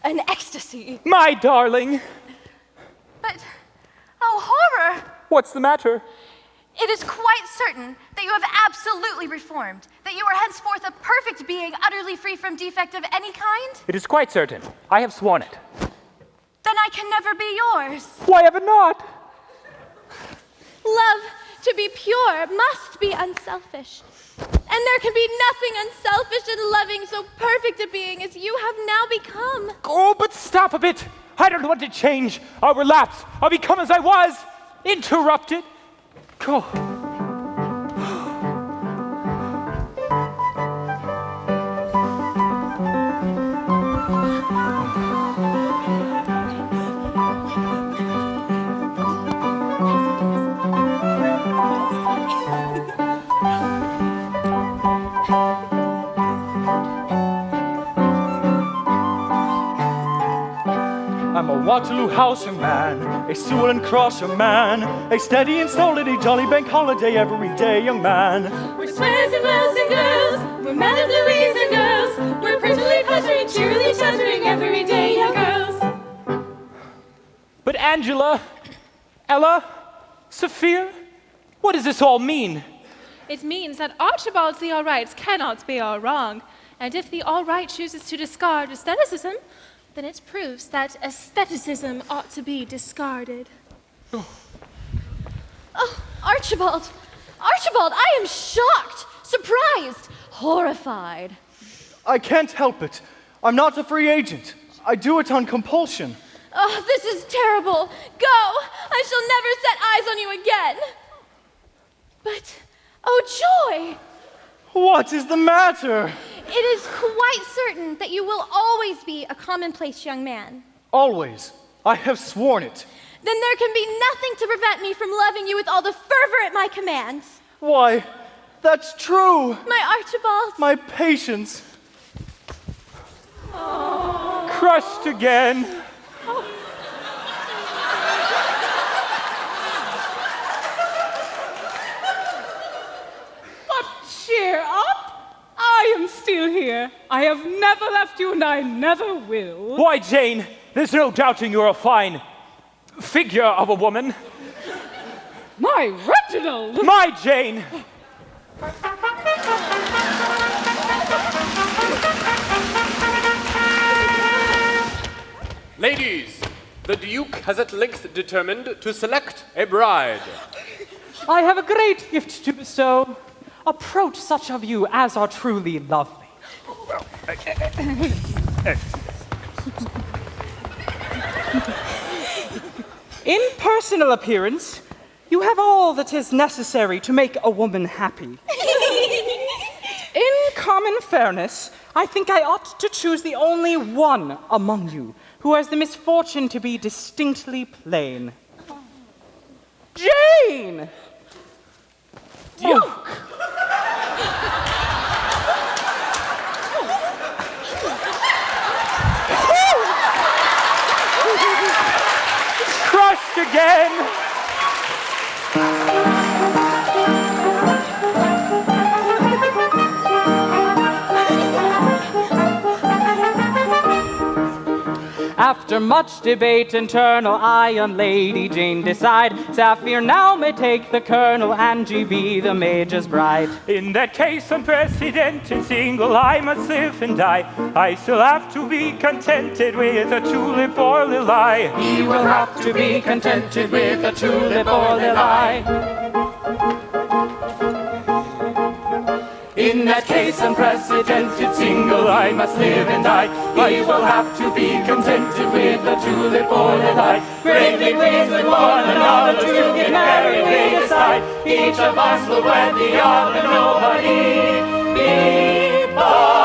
an ecstasy. My darling! But, oh, horror! What's the matter? It is quite certain that you have absolutely reformed, that you are henceforth a perfect being, utterly free from defect of any kind? It is quite certain. I have sworn it. Then I can never be yours. Why ever not? Love, To be pure must be unselfish. And there can be nothing unselfish in loving so perfect a being as you have now become. Oh, but stop a bit. I don't want to change or relapse or become as I was. Interrupted. Go. I'm a Waterloo house young man, a Sewell and Cross young man, a steady and stolid, a jolly bank holiday every day young man. We're squares and wells and girls, we're Madame Louise and girls, we're prettily puttering, cheerily chattering every day young girls. But Angela, Ella, Sophia, what does this all mean? It means that Archibald's the all rights cannot be all wrong. And if the all right chooses to discard aestheticism, then it proves that aestheticism ought to be discarded. Oh, Archibald! Archibald, I am shocked, surprised, horrified. I can't help it. I'm not a free agent. I do it on compulsion. Oh, this is terrible. Go! I shall never set eyes on you again. But, oh joy! What is the matter? It is quite certain that you will always be a commonplace young man. Always. I have sworn it. Then there can be nothing to prevent me from loving you with all the fervor at my command. Why, that's true. My Archibald. My patience. Crushed again. But cheer up. I am still here. I have never left you, and I never will. Why, Jane, there's no doubting you're a fine figure of a woman. My Reginald! My Jane! Ladies, the Duke has at length determined to select a bride. I have a great gift to bestow. Approach such of you as are truly lovely. In personal appearance, you have all that is necessary to make a woman happy. In common fairness, I think I ought to choose the only one among you who has the misfortune to be distinctly plain. Jane! Duke! Crushed again! After much debate internal, I and Lady Jane decide Sapphire now may take the colonel, Angie be the major's bride. In that case, unprecedented, single, I must live and die. I still have to be contented with a tulip or lily. He will have to be contented with a tulip or lily. In that case, unprecedented, single, I must live and die. He will have to be contented with a tulip or lily. Greatly pleased with one another to get married, they decide. Each of us will wed the other, nobody be by.